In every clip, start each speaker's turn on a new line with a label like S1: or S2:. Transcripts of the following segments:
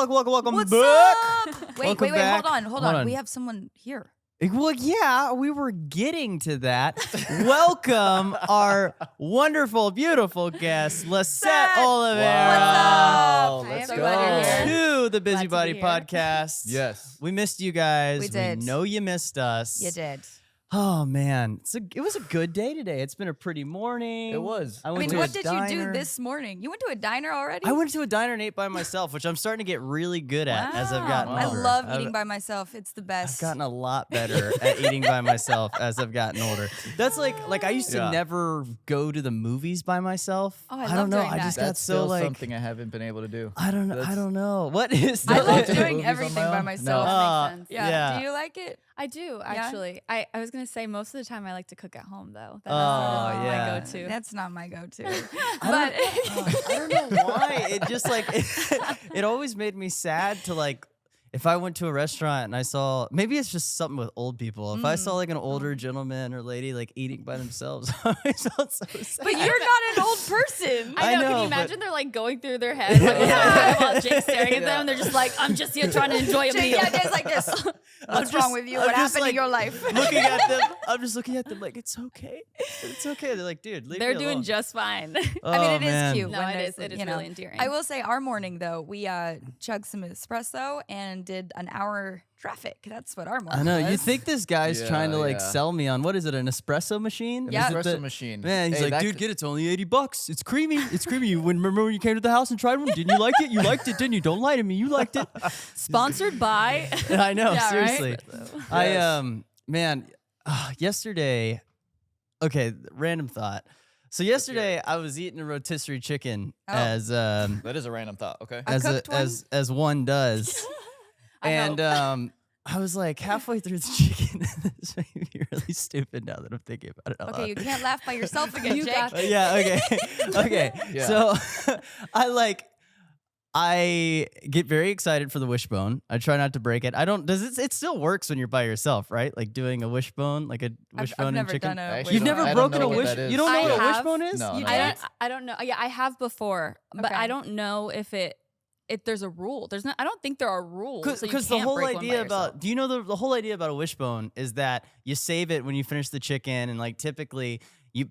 S1: welcome
S2: What's
S1: back.
S2: up? Wait,
S1: back.
S2: hold on. We have someone here.
S1: Well, yeah, we were getting to that. Welcome our wonderful, beautiful guest, Lisette Olivera.
S3: Wow.
S2: What's up?
S3: Let's
S2: Hi,
S3: go.
S2: everybody.
S1: To the
S4: Glad to
S1: Busybody
S4: be here.
S1: Podcast.
S3: Yes.
S1: We missed you guys.
S2: We did.
S1: We know you missed us.
S2: You did.
S1: Oh, man. It was a good day today. It's been a pretty morning.
S3: It was.
S2: I
S1: went
S2: mean,
S1: to
S2: what
S1: a
S2: did
S1: diner.
S2: you do this morning? You went to a diner already?
S1: I went to a diner and ate by myself, which I'm starting to get really good at as I've gotten
S2: I
S1: older.
S2: love
S1: I've-
S2: eating by myself. It's the
S1: I've
S2: best.
S1: gotten a lot better at eating by myself as I've gotten older. That's like I used to
S3: Yeah.
S1: never go to the movies by myself.
S2: Oh, I
S1: don't
S2: love
S1: know.
S2: doing
S1: I
S2: that.
S1: just got
S3: That's
S1: so
S3: still
S1: like
S3: something I haven't been able to do.
S1: I don't know. I
S3: That's-
S1: don't know. What is
S2: I
S1: that?
S2: love
S3: Movies
S2: doing
S3: on
S2: everything
S3: my
S2: by
S3: own?
S2: myself.
S4: That makes sense.
S2: Yeah. Do you like it?
S4: I do actually. I was gonna say most of the time I like to cook at home though. That's
S1: Oh,
S4: sort of
S1: yeah.
S4: my go-to.
S2: That's not my go-to.
S1: I
S2: but
S1: don't know why. It just like it always made me sad to like if I went to a restaurant and I saw maybe it's just something with old people. If I saw like an older gentleman or lady like eating by themselves, I always felt so sad.
S2: but you're not an old person.
S1: I
S4: I know.
S1: know,
S4: Can you
S1: but-
S4: imagine they're like going through their head like while Jake's staring at
S1: Yeah.
S4: them? They're just like, I'm just here trying to enjoy a
S2: Jake,
S4: meal.
S2: yeah, Jay's like this. What's
S1: just-
S2: wrong with you?
S1: I'm
S2: What
S1: just,
S2: happened
S1: like,
S2: in your life?
S1: looking at them, I'm just looking at them like it's okay. It's okay. They're like, dude, leave
S4: They're
S1: me
S4: doing
S1: alone.
S4: just fine.
S2: I mean, it is
S1: man.
S2: cute.
S4: No,
S2: when
S4: it
S2: there's,
S4: is. It is
S2: you know.
S4: really endearing.
S2: I will say our morning, though, we chugged some espresso and did an hour traffic. That's what our morning
S1: I know.
S2: was.
S1: You think this guy's
S3: Yeah,
S1: trying to like
S3: yeah.
S1: sell me on what is it? An espresso machine?
S3: An
S2: Yeah.
S1: Is it
S3: espresso
S1: the-
S3: machine.
S1: Man, he's
S3: Hey,
S1: like,
S3: that
S1: dude,
S3: could-
S1: get it. It's only $80. It's creamy. It's creamy. You remember when you came to the house and tried one? Didn't you like it? You liked it, didn't you? Don't lie to me. You liked it.
S4: Sponsored by.
S1: I know.
S4: Yeah, right?
S1: Seriously.
S3: Yes.
S1: Man, yesterday. Okay, random thought. So yesterday I was eating a rotisserie chicken
S2: Oh.
S1: as
S3: That is a random thought. Okay.
S2: A cooked one?
S1: as one does.
S4: I
S1: And
S4: hope.
S1: I was like halfway through the chicken. This made me really stupid now that I'm thinking about it. Out
S2: Okay, you
S1: loud.
S2: can't laugh by yourself again,
S4: You
S2: Jake.
S4: got
S1: Yeah. Okay. Okay.
S3: Yeah.
S1: So I get very excited for the wishbone. I try not to break it. I don't. Does it? It still works when you're by yourself, right? Like doing a wishbone, like a wishbone
S2: I've
S1: and
S2: never
S1: chicken.
S2: done a
S3: Actually,
S1: You've
S2: wishbone.
S1: never
S3: I don't
S1: broken
S3: know
S1: a
S3: what
S1: wish.
S3: that is.
S1: You don't know
S4: I
S1: what a
S4: have.
S1: wishbone is?
S3: No,
S1: You
S3: no.
S1: didn't?
S4: I don't know. Yeah, I have before, but
S2: Okay.
S4: I don't know if there's a rule. There's not. I don't think there are rules. So you
S1: Because the
S4: can't
S1: whole
S4: break one by
S1: idea
S4: yourself.
S1: about, do you know the whole idea about a wishbone is that you save it when you finish the chicken, and like typically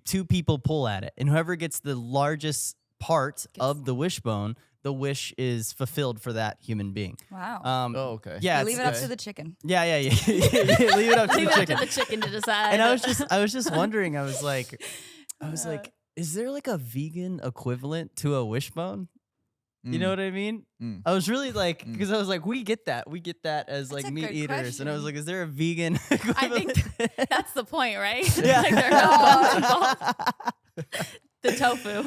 S1: two people pull at it, and whoever gets the largest part of the wishbone, the wish is fulfilled for that human being.
S2: Wow.
S3: Oh, okay.
S1: Yeah,
S2: You leave it up
S1: it's-
S2: to the chicken.
S1: yeah. Leave it up to
S4: Leave
S1: the
S4: it up
S1: chicken.
S4: to the chicken to decide.
S1: And I was just wondering. I was like, is there like a vegan equivalent to a wishbone? You know what I mean?
S3: Mm.
S1: I was really like, because I was like, we get that as
S2: That's
S1: like
S2: a
S1: meat
S2: good
S1: eaters, and I was
S2: question.
S1: like, is there a vegan
S4: I
S1: equivalent?
S4: think that's the point, right?
S1: Yeah.
S4: Like there are no bones involved. The tofu.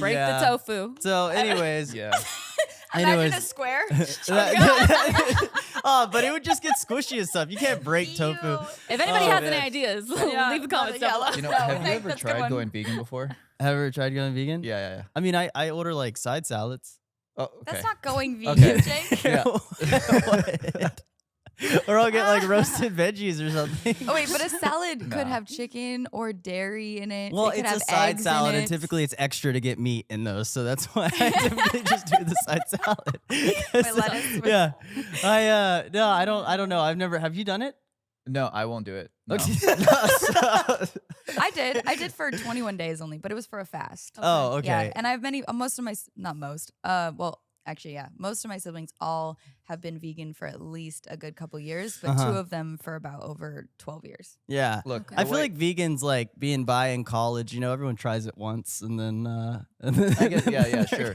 S4: Break
S1: yeah.
S4: the tofu.
S1: So, anyways,
S3: Yeah.
S2: Imagine a
S1: anyways.
S2: square.
S1: Oh, but it would just get squishy and stuff. You can't break tofu.
S2: Ew.
S4: If anybody
S1: Oh,
S4: has
S1: man.
S4: any ideas,
S2: Yeah,
S4: leave a comment down below.
S3: You know,
S2: No,
S3: have you
S2: thank-
S3: ever
S2: that's a good
S3: tried
S2: one.
S3: going vegan before?
S1: Ever tried going vegan?
S3: Yeah.
S1: I mean, I order like side salads.
S3: Oh, okay.
S2: That's not going vegan,
S3: Okay.
S2: Jake.
S3: Yeah.
S1: What? Or I'll get like roasted veggies or something.
S2: Oh wait, but a salad could
S3: No.
S2: have chicken or dairy in it.
S1: Well,
S2: it could
S1: it's a
S2: have
S1: side
S2: eggs in
S1: salad, and
S2: it.
S1: typically it's extra to get meat in those, so that's why I typically just do the side salad.
S2: lettuce with-
S1: Yeah, no, I don't know. I've never. Have you done it?
S3: No, I won't do it. No.
S2: I did for 21 days only, but it was for a fast.
S1: Oh, okay.
S2: Yeah, and I have most of my most of my siblings all have been vegan for at least a good couple years, but
S1: Uh-huh.
S2: two of them for about over 12 years.
S1: Yeah.
S3: Look,
S1: I
S3: the
S1: feel
S3: way-
S1: like vegans like being bi in college. You know, everyone tries it once, and then.
S3: I get, yeah, sure.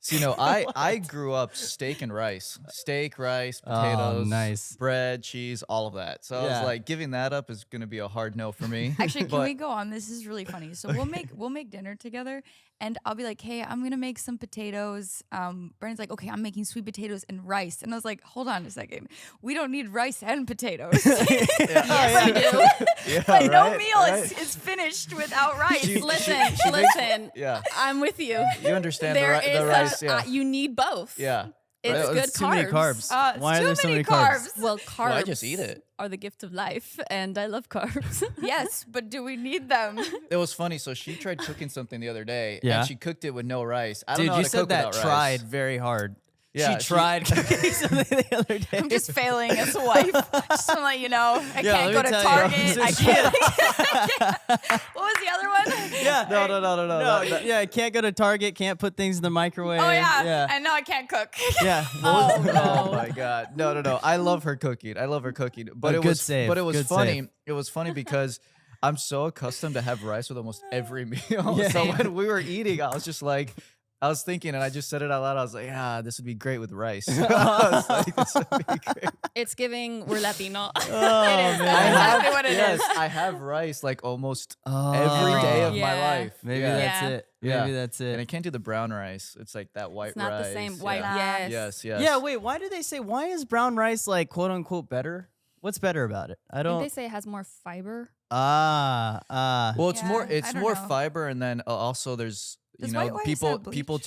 S3: So, you know, I grew up steak and rice. Steak, rice, potatoes,
S1: nice.
S3: bread, cheese, all of that. So I
S1: Yeah.
S3: was like, giving that up is going to be a hard no for me.
S2: Actually, can
S3: But-
S2: we go on? This is really funny. So we'll make dinner together, and I'll be like, "Hey, I'm gonna make some potatoes." Brandon's like, "Okay, I'm making sweet potatoes and rice," and I was like, "Hold on a second, we don't need rice and potatoes."
S4: Yes, you do.
S3: Yeah,
S2: Like, no
S3: right,
S2: meal
S3: right.
S2: is finished without rice.
S4: Listen.
S3: Yeah.
S4: I'm with you.
S3: You understand
S4: There
S3: the
S4: is
S3: rice, yeah.
S4: you need both.
S3: Yeah.
S4: It's
S3: Right.
S4: good
S1: It's too many carbs.
S2: It's
S1: Why are
S2: too
S1: there so
S2: many
S1: many carbs?
S2: carbs.
S4: Well, carbs
S3: Well, I just eat it.
S4: are the gift of life, and I love carbs.
S2: Yes, but do we need them?
S3: It was funny. So she tried cooking something the other day,
S1: Yeah.
S3: and she cooked it with no rice. I don't
S1: Dude,
S3: know how
S1: you
S3: to
S1: said
S3: cook
S1: that
S3: without
S1: tried
S3: rice.
S1: very hard.
S3: Yeah,
S1: she tried cooking something the other day.
S2: I'm just failing as a wife. Just to let you know, I
S1: Yeah,
S2: can't
S1: let
S2: go
S1: me
S2: to
S1: tell you.
S2: Target.
S1: So
S2: I
S1: she
S2: can't. What was the other one?
S1: Yeah.
S3: No.
S1: Yeah, can't go to Target, can't put things in the microwave.
S2: Oh yeah.
S1: Yeah.
S2: And no, I can't cook.
S1: Yeah.
S4: Oh,
S3: Oh
S4: no.
S3: my god. No. I love her cooking. But
S1: Oh,
S3: it
S1: good
S3: was
S1: save.
S3: but it was
S1: Good
S3: funny.
S1: save.
S3: It was funny because I'm so accustomed to have rice with almost every meal.
S1: Yeah.
S3: So when we were eating, I was just like I was thinking, and I just said it out loud. I was like, "Yeah, this would be great with rice." I was like, "This would be great."
S4: It's giving we're Latino.
S2: It is.
S1: man.
S2: That's exactly what it is.
S3: yes, I have rice like almost
S1: Oh.
S3: every day of my
S4: Yeah.
S3: life.
S1: Maybe
S3: yeah.
S1: that's
S4: Yeah.
S1: it.
S3: Yeah.
S1: Maybe that's
S3: And I
S1: it.
S3: can't do the brown rice. It's like that white
S4: It's not
S3: rice.
S4: the same white.
S3: Yeah.
S4: Yes.
S3: Yes.
S1: Yeah, wait, why do they say why is brown rice like quote unquote better? What's better about it? I
S4: I think
S1: don't
S4: they say it has more fiber.
S3: Well, it's more
S2: Yeah,
S3: it's
S2: I don't
S3: more
S2: know.
S3: fiber, and then also there's
S2: Does
S3: you know
S2: white rice
S3: people
S2: have bleach?
S3: people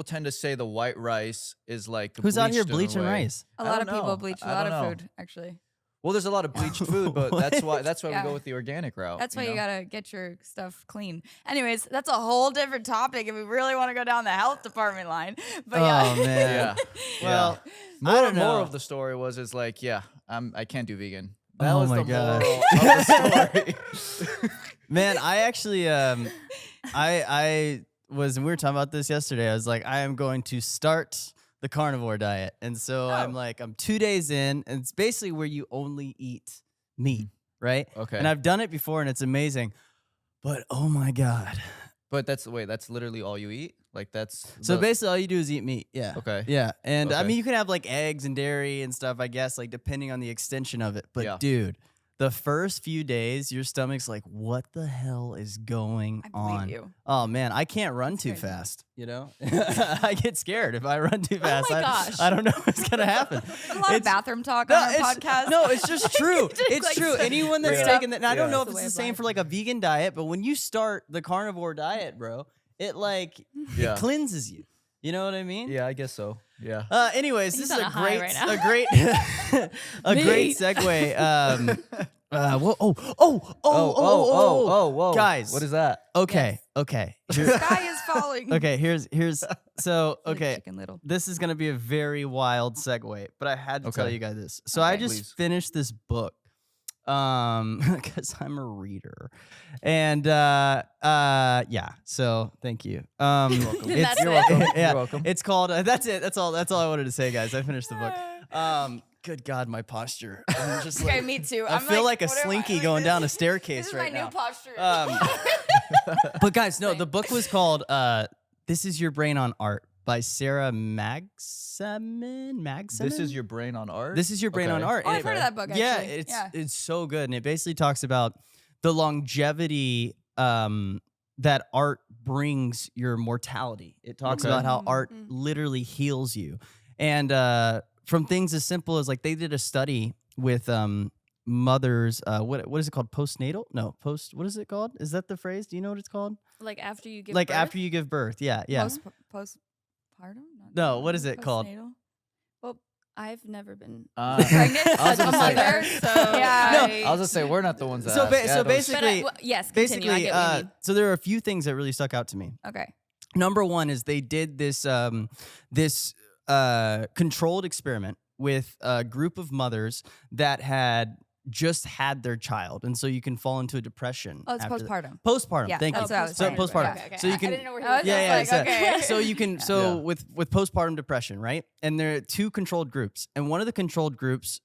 S3: tend to say the white rice is like
S1: who's out here
S3: bleached in a
S1: bleaching
S3: way.
S1: rice?
S2: A
S3: I
S2: lot
S3: don't
S2: of people
S3: know.
S2: bleach a
S3: I
S2: lot
S3: don't
S2: of
S3: know.
S2: food, actually.
S3: Well, there's a lot of bleached food, but that's why
S2: Yeah.
S3: we go with the organic route.
S2: That's why you
S3: know?
S2: gotta get your stuff clean. Anyways, that's a whole different topic if we really want to go down the health department line. But yeah.
S1: Oh man.
S3: Yeah.
S1: Well,
S3: More,
S1: I don't know.
S3: more of the story was is like, yeah, I can't do vegan. That
S1: Oh
S3: was
S1: my
S3: the
S1: God.
S3: moral of the story.
S1: Man, I actually I was we were talking about this yesterday. I was like, I am going to start the carnivore diet. And so I'm 2 days in, and it's basically where you only eat meat, right?
S3: Okay.
S1: And I've done it before and it's amazing. But oh my God.
S3: But that's literally all you eat? Like that's
S1: So
S3: the-
S1: basically all you do is eat meat. Yeah.
S3: Okay.
S1: Yeah. And I
S3: Okay.
S1: mean you can have like eggs and dairy and stuff, I guess, like depending on the extension of it. But
S3: Yeah.
S1: dude, the first few days, your stomach's like, what the hell is going
S2: I believe
S1: on?
S2: you.
S1: Oh man, I can't run too
S2: crazy.
S1: fast. You know, I get scared if I run too fast.
S4: my gosh.
S1: I don't know what's gonna happen.
S2: A lot of
S1: It's-
S2: bathroom talk on our podcast.
S1: No, it's just true.
S2: Just,
S1: It's
S2: like,
S1: true. Anyone that's
S3: Yeah.
S1: taking that, and I don't
S3: Yeah.
S1: know
S2: It's
S1: if
S2: the
S1: it's
S2: way
S1: the
S2: of
S1: same
S2: life.
S1: for like a vegan diet, but when you start the carnivore diet, bro, it like
S3: Yeah.
S1: it cleanses you. You know what I mean?
S3: Yeah, I guess so. Yeah.
S1: Anyways,
S4: He's
S1: this is
S4: on
S1: a
S4: a high
S1: great,
S4: right now.
S1: a great, a great
S4: Meat.
S1: segue. Whoa,
S3: Whoa.
S1: Guys.
S3: What is that?
S1: Okay,
S2: The sky is falling.
S1: okay. Here's so
S2: Like
S1: okay.
S2: Chicken Little.
S1: This is gonna be a very wild segue, but I had to tell
S3: Okay.
S1: you guys this. So I
S2: Okay.
S1: just
S3: Please.
S1: finished this book, because I'm a reader, and yeah. So thank you.
S3: welcome.
S1: it's-
S4: That's
S3: You're
S4: it.
S3: welcome.
S1: Yeah,
S3: You're welcome.
S1: it's called. That's it. That's all I wanted to say, guys. I finished the book. Good God, my posture. I'm just
S2: Okay,
S1: like,
S2: me too.
S1: I
S2: I'm
S1: feel like a
S2: what am I-
S1: slinky
S2: like,
S1: going
S2: this-
S1: down a
S2: This
S1: staircase
S2: is
S1: right
S2: my
S1: now.
S2: new posture.
S1: But guys, no, the book was called "This Is Your Brain on Art" by Sarah Magsamen.
S3: This is your brain on art.
S1: This is your brain on
S3: Okay.
S1: art.
S2: Oh,
S1: And
S2: I've heard of that book,
S1: Yeah,
S2: actually.
S1: it's so good, and it basically talks about the longevity that art brings your mortality. It talks
S3: Okay.
S1: about how art
S2: Mhm.
S1: literally heals you, and from things as simple as like they did a study with mothers. What is it called? Postnatal? No, post. What is it called? Is that the phrase? Do you know what it's called?
S4: Like after you give
S1: Like
S4: birth?
S1: after you give birth. Yeah, yeah.
S2: Postpartum?
S1: No, what is it called?
S2: Postnatal?
S4: Well, I've never been
S2: Pregnant?
S3: I was
S2: a
S3: gonna say-
S2: mother?
S4: so
S2: Yeah.
S1: No,
S3: I was gonna say we're not the ones that.
S1: So
S3: ask.
S1: ba-
S3: Yeah,
S1: so
S3: those-
S1: basically-
S4: But yes, continue. I
S1: Basically,
S4: get what you mean.
S1: so there are a few things that really stuck out to me.
S2: Okay.
S1: Number one is they did this controlled experiment with a group of mothers that had just had their child, and so you can fall into a depression.
S2: Oh, it's
S1: after that.
S2: postpartum.
S1: Postpartum.
S2: Yeah,
S1: Thank you.
S2: that's what I was
S1: So
S2: saying.
S1: postpartum.
S4: Okay, okay.
S1: So you can.
S4: I didn't know where he
S2: I
S4: was
S2: was
S1: Yeah,
S4: going.
S2: just
S1: yeah.
S2: like,
S1: so,
S2: okay.
S1: so you can. So
S3: Yeah.
S1: with postpartum depression, right? And there are two controlled groups, and one of the controlled groups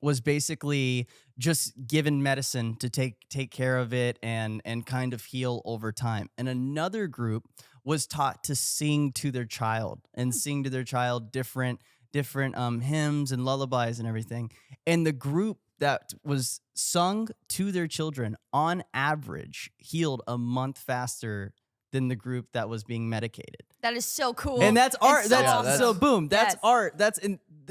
S1: was basically just given medicine to take care of it and kind of heal over time. And another group was taught to sing to their child and sing to their child different hymns and lullabies and everything. And the group that was sung to their children on average healed a month faster than the group that was being medicated.
S2: That is so cool.
S1: And that's art.
S2: so
S1: That's
S2: awesome.
S1: so boom. That's
S2: Yes.
S1: art. That's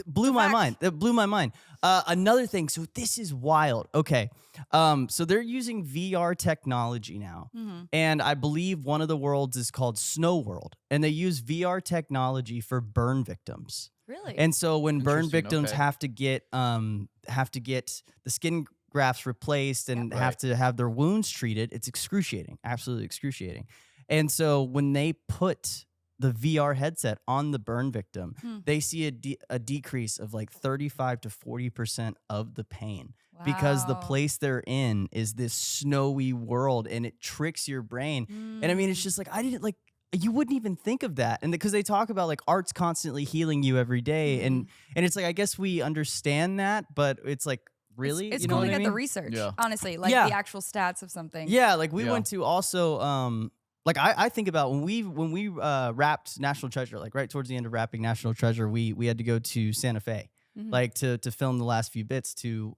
S1: blew my
S2: facts.
S1: mind. That blew my mind. Another thing. So this is wild. Okay. So they're using VR technology now,
S2: Mhm.
S1: and I believe one of the worlds is called Snow World, and they use VR technology for burn victims.
S2: Really?
S1: And so when burn
S3: Interesting,
S1: victims
S3: okay.
S1: have to get the skin grafts replaced and
S3: Yeah.
S1: have
S3: Right.
S1: to have their wounds treated, it's excruciating, absolutely excruciating. And so when they put the VR headset on the burn victim, they see a decrease of like 35 to 40% of the pain because the
S2: Wow.
S1: place they're in is this snowy world and it tricks your brain. And I mean, it's just like, I didn't like, you wouldn't even think of that. And because they talk about like art's constantly healing you every day. And it's like, I guess we understand that, but it's like, really?
S2: It's
S1: You know
S2: cool
S1: what
S2: to
S1: I
S2: get the
S1: mean?
S2: research,
S3: Yeah.
S2: honestly, like
S1: Yeah.
S2: the actual stats of something.
S1: Yeah, like we
S3: Yeah.
S1: went to also like I think about when we wrapped National Treasure, like right towards the end of wrapping National Treasure, we had to go to Santa Fe, like to film the last few bits to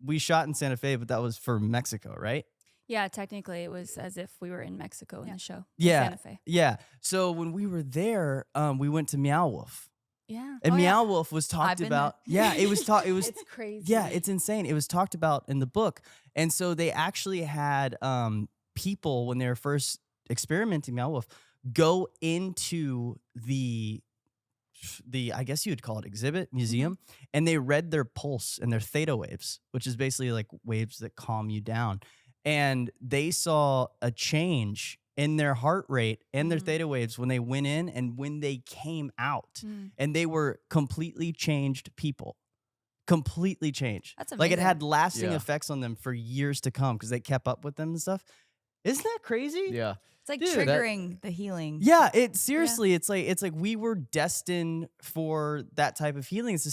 S1: we shot in Santa Fe, but that was for Mexico, right?
S4: Yeah, technically it was as if we were in Mexico in the show. in
S1: Yeah.
S4: Santa Fe.
S1: Yeah. So when we were there, we went to Meow Wolf.
S4: Yeah.
S1: And
S2: Oh, yeah.
S1: Meow Wolf was talked
S2: been
S1: about. Yeah, it was talked. It was
S4: It's crazy.
S1: yeah, it's insane. It was talked about in the book, and so they actually had people when they were first experimenting Meow Wolf go into the I guess you would call it exhibit museum, and they read their pulse and their theta waves, which is basically like waves that calm you down, and they saw a change in their heart rate and their theta waves when they went in and when they came out, and they were completely changed people. Completely changed.
S2: That's
S1: like it
S2: amazing.
S1: had lasting
S3: Yeah.
S1: effects on them for years to come because they kept up with them and stuff. Isn't that crazy?
S3: Yeah.
S2: It's like
S1: Dude, that-
S2: triggering the healing.
S1: Yeah, it seriously, it's like we were destined for that type of healing. It's the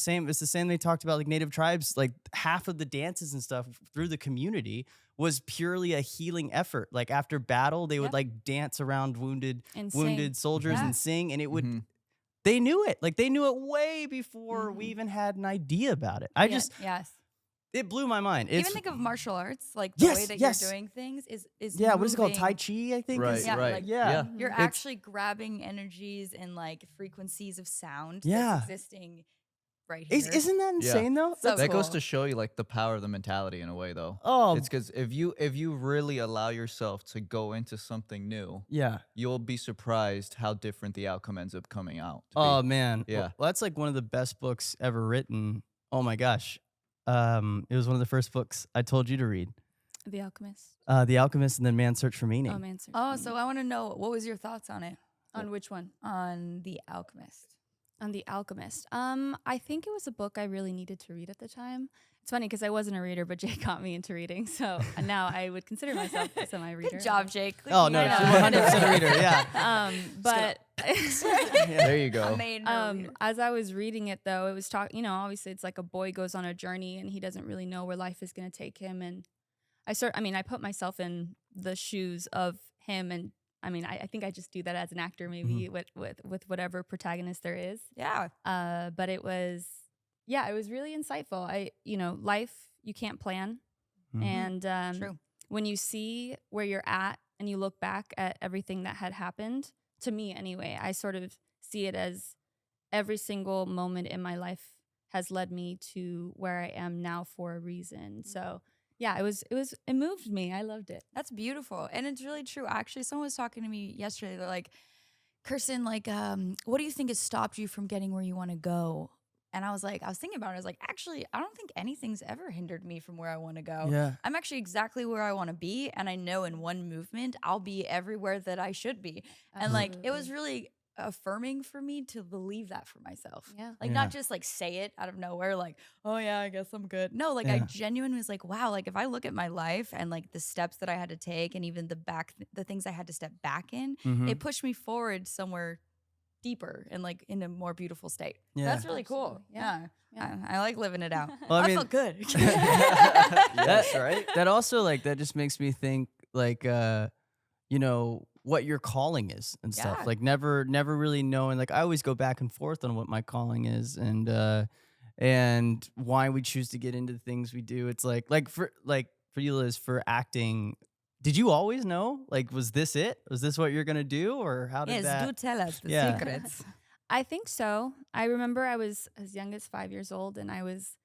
S1: same they talked about like native tribes, like half of the dances and stuff through the community was purely a healing effort. Like after battle, they would like dance around wounded
S4: And
S1: soldiers
S2: Yeah.
S1: and sing, and it would they knew it. Like they knew it way before we even had an idea about it.
S2: Yes.
S1: It blew my mind. It's
S2: Even think of martial arts, like the way
S1: Yes,
S2: that
S1: yes.
S2: you're doing things is
S1: yeah, what is it called? Tai
S2: moving.
S1: Chi, I think.
S3: Right.
S1: is-
S2: Yeah,
S3: right.
S2: like-
S1: Yeah.
S2: You're
S1: It's-
S2: actually grabbing energies and like frequencies of sound
S1: Yeah.
S2: that's existing right here.
S1: Isn't that
S3: Yeah.
S1: insane though?
S2: So
S3: That goes
S2: cool.
S3: to show you like the power of the mentality in a way, though.
S1: Oh,
S3: It's because if you really allow yourself to go into something new,
S1: yeah.
S3: you'll be surprised how different the outcome ends up coming out. to
S1: Oh
S3: be.
S1: man.
S3: Yeah.
S1: Well, that's like one of the best books ever written. Oh my gosh. It was one of the first books I told you to read.
S4: The Alchemist.
S1: The Alchemist and then Man's Search for Meaning.
S4: Oh, man. Search
S2: Oh,
S4: for
S2: so
S4: Me.
S2: I want to know, what was your thoughts on it?
S4: On which one?
S2: On The Alchemist.
S4: On The Alchemist. I think it was a book I really needed to read at the time. It's funny because I wasn't a reader, but Jay got me into reading. So now I would consider myself a semi-reader.
S2: Good job, Jake.
S1: Oh no,
S4: I
S1: she's
S4: know.
S1: 100% a reader. Yeah.
S4: But
S3: There you go.
S4: as I was reading it, though, it was obviously it's like a boy goes on a journey and he doesn't really know where life is going to take him. And I put myself in the shoes of him, and I think I just do that as an actor, maybe with whatever protagonist there is.
S2: Yeah.
S4: But it was really insightful. Life you can't plan,
S1: Mhm.
S4: and
S2: True.
S4: when you see where you're at and you look back at everything that had happened, to me anyway, I sort of see it as every single moment in my life has led me to where I am now for a reason. So yeah, it moved me. I loved it.
S2: That's beautiful. And it's really true. Actually, someone was talking to me yesterday. They're like, Kirsten, like, what do you think has stopped you from getting where you want to go? And I was thinking about it. I was like, actually, I don't think anything's ever hindered me from where I want to go.
S1: Yeah.
S2: I'm actually exactly where I want to be. And I know in one movement, I'll be everywhere that I should be. And like, it was really affirming for me to believe that for myself.
S4: Yeah.
S2: Like, not just like say it out of nowhere, like, oh yeah, I guess I'm good. No, like I
S1: Yeah.
S2: genuinely was like, wow, like if I look at my life and like the steps that I had to take and even the things I had to step back in,
S1: Mhm.
S2: it pushed me forward somewhere deeper and like in a more beautiful state.
S1: Yeah.
S2: That's really cool.
S4: Absolutely. Yeah.
S2: Yeah. I like living it out.
S1: Well, I
S2: I
S1: mean-
S2: felt good.
S3: Yes, right?
S1: That also like that just makes me think like what your calling is and stuff.
S2: Yeah.
S1: Like never really knowing. Like I always go back and forth on what my calling is and why we choose to get into the things we do. It's like for you, Liz, for acting. Did you always know? Like, was this it? Was this what you're gonna do, or how did
S2: Yes,
S1: that?
S2: do tell us the
S1: Yeah.
S2: secrets.
S4: I think so. I remember I was as young as 5 years old, and I was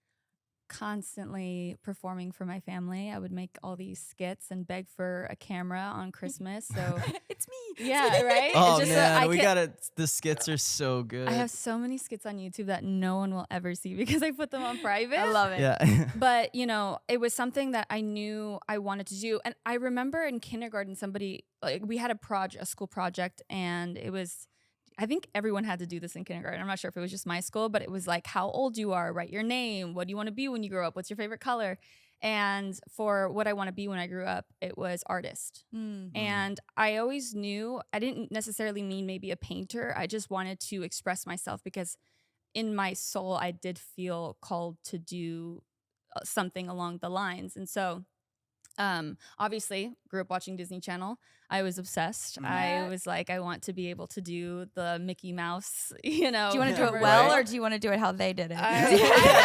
S4: constantly performing for my family. I would make all these skits and beg for a camera on Christmas. So
S2: It's me.
S4: yeah, right.
S1: Oh
S4: It's just
S1: man, we got it. The skits are so good.
S4: I have so many skits on YouTube that no one will ever see because I put them on private.
S2: I love it.
S1: Yeah.
S4: But, you know, it was something that I knew I wanted to do. And I remember in kindergarten, we had a school project, and it was, I think everyone had to do this in kindergarten. I'm not sure if it was just my school, but it was like how old you are, write your name. What do you want to be when you grow up? What's your favorite color? And for what I want to be when I grew up, it was artist. And I always knew, I didn't necessarily mean maybe a painter. I just wanted to express myself because in my soul, I did feel called to do something along the lines. And so obviously grew up watching Disney Channel. I was obsessed. I was like, I want to be able to do the Mickey Mouse, you know.
S2: Do you want to do it
S4: whatever.
S2: well, or do you want to do it how they did it?
S1: Yeah,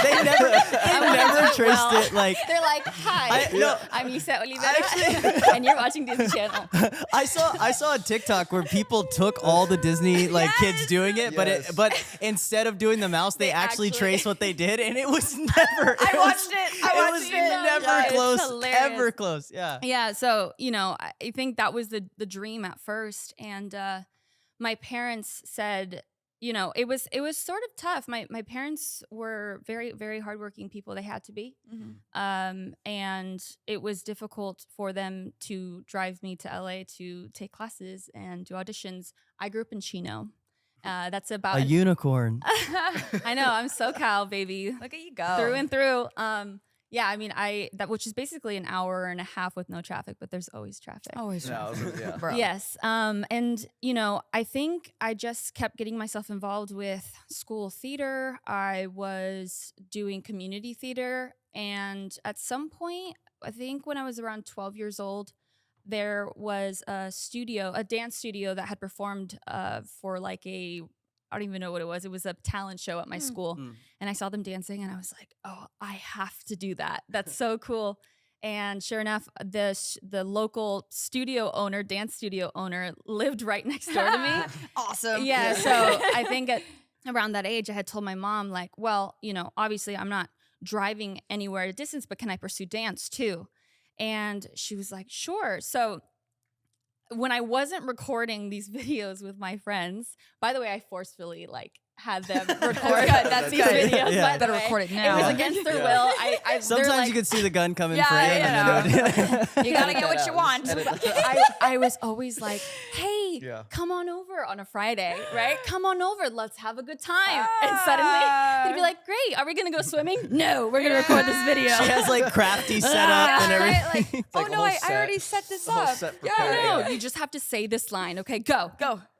S1: they never traced
S4: Well,
S1: it. Like
S4: they're like, hi,
S1: no.
S4: I'm Lisette Olivera, and you're watching Disney Channel.
S1: I saw a TikTok where people took all the Disney like kids doing it,
S3: Yes.
S1: but instead of doing the mouse, they actually traced what they did, and it was never.
S2: I watched it.
S1: It was never
S4: Yeah, it's
S1: close.
S4: hilarious.
S1: Ever close. Yeah.
S4: Yeah, so, you know, I think that was the dream at first. And my parents said, you know, it was sort of tough. My parents were very, very hardworking people. They had to be. And it was difficult for them to drive me to LA to take classes and do auditions. I grew up in Chino. That's about
S1: A unicorn.
S4: I know, I'm SoCal, baby.
S2: Look at you go.
S4: Through and through. Yeah, I mean, which is basically an hour and a half with no traffic, but there's always traffic.
S2: Always.
S3: Yeah.
S2: Bro.
S4: Yes. And, you know, I think I just kept getting myself involved with school theater. I was doing community theater. And at some point, I think when I was around 12 years old, there was a dance studio that had performed for like I don't even know what it was. It was a talent show at my school. And I saw them dancing and I was like, oh, I have to do that. That's so cool. And sure enough, the local dance studio owner lived right next door to me.
S2: Awesome.
S4: Yeah. So I think around that age, I had told my mom, like, well, you know, obviously I'm not driving anywhere at a distance, but can I pursue dance too? And she was like, sure. So when I wasn't recording these videos with my friends, by the way, I forcefully had them record
S2: That's
S4: these
S2: good.
S4: videos.
S1: Yeah.
S4: By the
S2: Better
S4: way.
S2: record it now.
S4: It was against their will.
S1: Sometimes you could see the gun coming
S2: Yeah,
S1: for you.
S2: yeah,
S1: and then
S2: You gotta
S3: Edit
S2: get what
S3: that
S2: you
S3: out.
S2: want.
S3: Edit that out.
S4: I was always like, hey,
S3: Yeah.
S4: come on over on a Friday, right? Come on over. Let's have a good time. And suddenly they'd be like, great. Are we going to go swimming? No, we're going to record this video.
S1: she has like crafty setup and
S2: Right?
S1: everything.
S2: Like, oh
S3: like a
S2: no,
S3: whole
S2: I
S3: set.
S2: already set this
S3: The whole
S2: up.
S3: set
S2: Yeah,
S3: prepared.
S4: No,
S3: Yeah.
S4: you just have to say this line. Okay, go.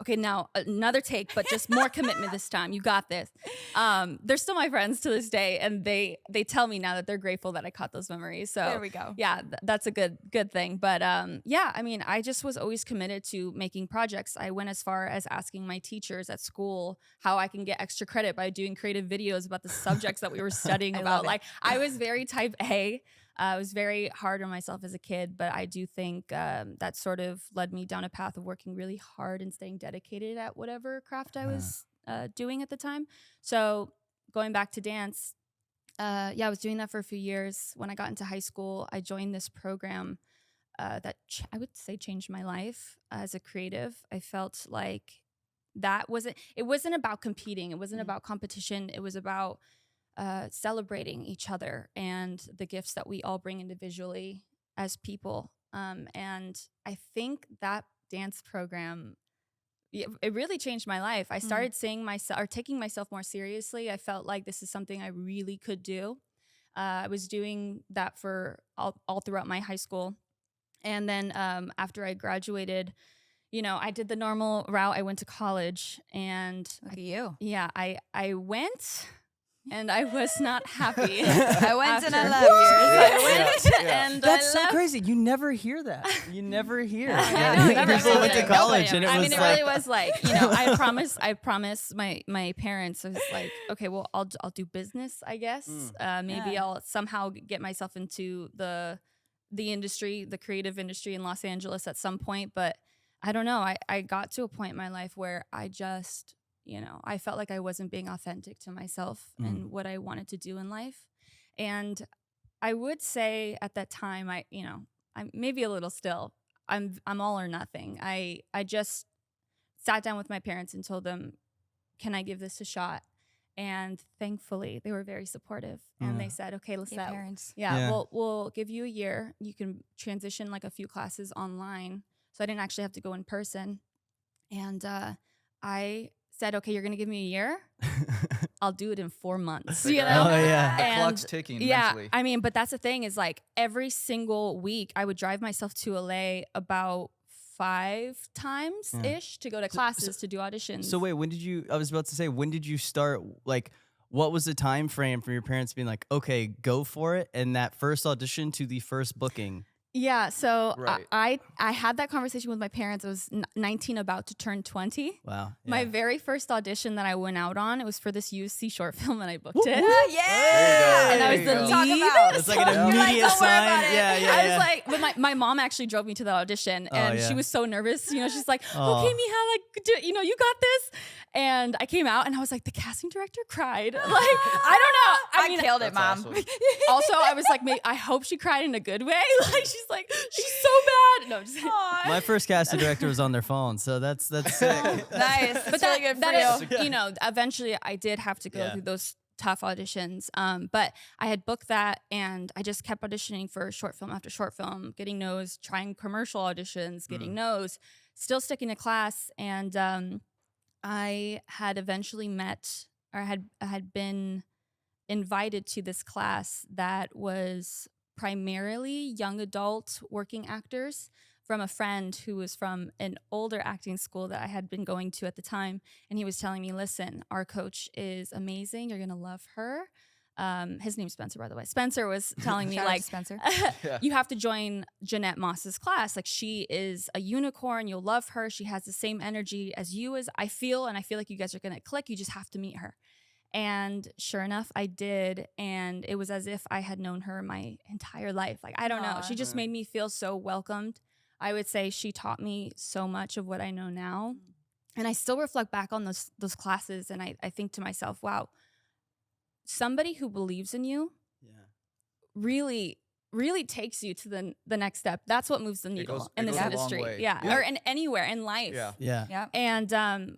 S4: Okay, now another take, but just more commitment this time. You got this. They're still my friends to this day, and they tell me now that they're grateful that I caught those memories. So
S2: There we go.
S4: Yeah, that's a good thing. But yeah, I mean, I just was always committed to making projects. I went as far as asking my teachers at school how I can get extra credit by doing creative videos about the subjects that we were studying
S2: I
S4: about.
S2: love it.
S4: Like, I was very type A. I was very hard on myself as a kid, but I do think that sort of led me down a path of working really hard and staying dedicated at whatever craft I was doing at the time. So going back to dance, I was doing that for a few years. When I got into high school, I joined this program that I would say changed my life as a creative. I felt like it wasn't about competing. It wasn't about competition. It was about celebrating each other and the gifts that we all bring individually as people. And I think that dance program, it really changed my life. I started taking myself more seriously. I felt like this is something I really could do. I was doing that for all throughout my high school. And then after I graduated, you know, I did the normal route. I went to college, and
S2: Look at you.
S4: yeah, I went, and I was not happy.
S2: I went and I
S4: after
S2: love
S4: a few
S2: you.
S4: years. I
S3: Yeah,
S4: went
S3: yeah.
S4: and
S1: That's
S4: I
S1: so
S4: left.
S1: crazy. You never hear that. You never hear.
S4: I know, never
S1: People
S4: heard
S1: went to
S4: it.
S1: college and it
S4: I
S1: was
S4: mean, it
S1: like,
S4: really was like, you know, I promised my parents, I was like, okay, well, I'll do business, I guess. Maybe
S2: Yeah.
S4: I'll somehow get myself into the industry, the creative industry in Los Angeles at some point. But I don't know. I got to a point in my life where I just, you know, I felt like I wasn't being authentic to myself and what I wanted to do in life. And I would say at that time, I'm maybe a little still. I'm all or nothing. I just sat down with my parents and told them, can I give this a shot? And thankfully, they were very supportive. And they said, okay, Lisette,
S2: parents.
S1: Yeah.
S4: we'll give you a year. You can transition like a few classes online. So I didn't actually have to go in person. And I said, okay, you're going to give me a year. I'll do it in 4 months. You know?
S1: Oh, yeah.
S3: The clock's ticking eventually.
S4: I mean, but that's the thing is like every single week I would drive myself to LA about 5 times ish to go to classes to do auditions.
S1: So wait, I was about to say, when did you start, like, what was the time frame for your parents being like, okay, go for it, and that first audition to the first booking?
S4: Yeah, so
S3: Right.
S4: I had that conversation with my parents. I was 19, about to turn 20.
S1: Wow.
S4: My
S1: yeah.
S4: very first audition that I went out on, it was for this USC short film, and I booked it.
S3: There you go.
S4: And I was
S3: There
S4: the
S3: you go.
S2: Talk
S4: lead.
S2: about.
S1: It's like an
S2: You're
S1: immediate
S2: don't worry about
S1: sign.
S2: it.
S1: Yeah.
S4: I was like, but my mom actually drove me to that audition, and
S1: yeah.
S4: she was so nervous. You know, she's like,
S1: Aw.
S4: okay, Mija, like, you know, you got this. And I came out, and I was like, the casting director cried. Like, I don't know.
S2: I
S4: mean,
S2: killed it,
S3: That's
S2: Mom.
S3: awesome.
S4: also, I was like, I hope she cried in a good way. Like, she's so bad. No, just
S1: My first casting director was on their phone, so that's sick.
S2: Nice.
S4: but
S2: That's really good for
S4: that
S2: you.
S4: is, you know, eventually I did have to go
S1: Yeah.
S4: through those tough auditions. But I had booked that, and I just kept auditioning for short film after short film, getting no's, trying commercial auditions, getting no's, still sticking to class. And I had eventually met, or had been invited to this class that was primarily young adult working actors from a friend who was from an older acting school that I had been going to at the time. And he was telling me, listen, our coach is amazing. You're going to love her. His name's Spencer, by the way. Spencer was telling me,
S2: Shout out to
S4: like,
S2: Spencer.
S4: you have to join Jeanette Moss's class. Like, she is a unicorn. You'll love her. She has the same energy as you as I feel. And I feel like you guys are going to click. You just have to meet her. And sure enough, I did. And it was as if I had known her my entire life. Like, I don't know.
S2: Aw.
S4: She just made me feel so welcomed. I would say she taught me so much of what I know now. And I still reflect back on those classes. And I think to myself, wow, somebody who believes in you really takes you to the next step. That's what moves the needle in this
S3: goes a long
S4: industry.
S3: way.
S4: Yeah.
S1: Yeah.
S4: Or in anywhere in life.
S3: Yeah.
S1: Yeah.
S2: Yeah.
S4: And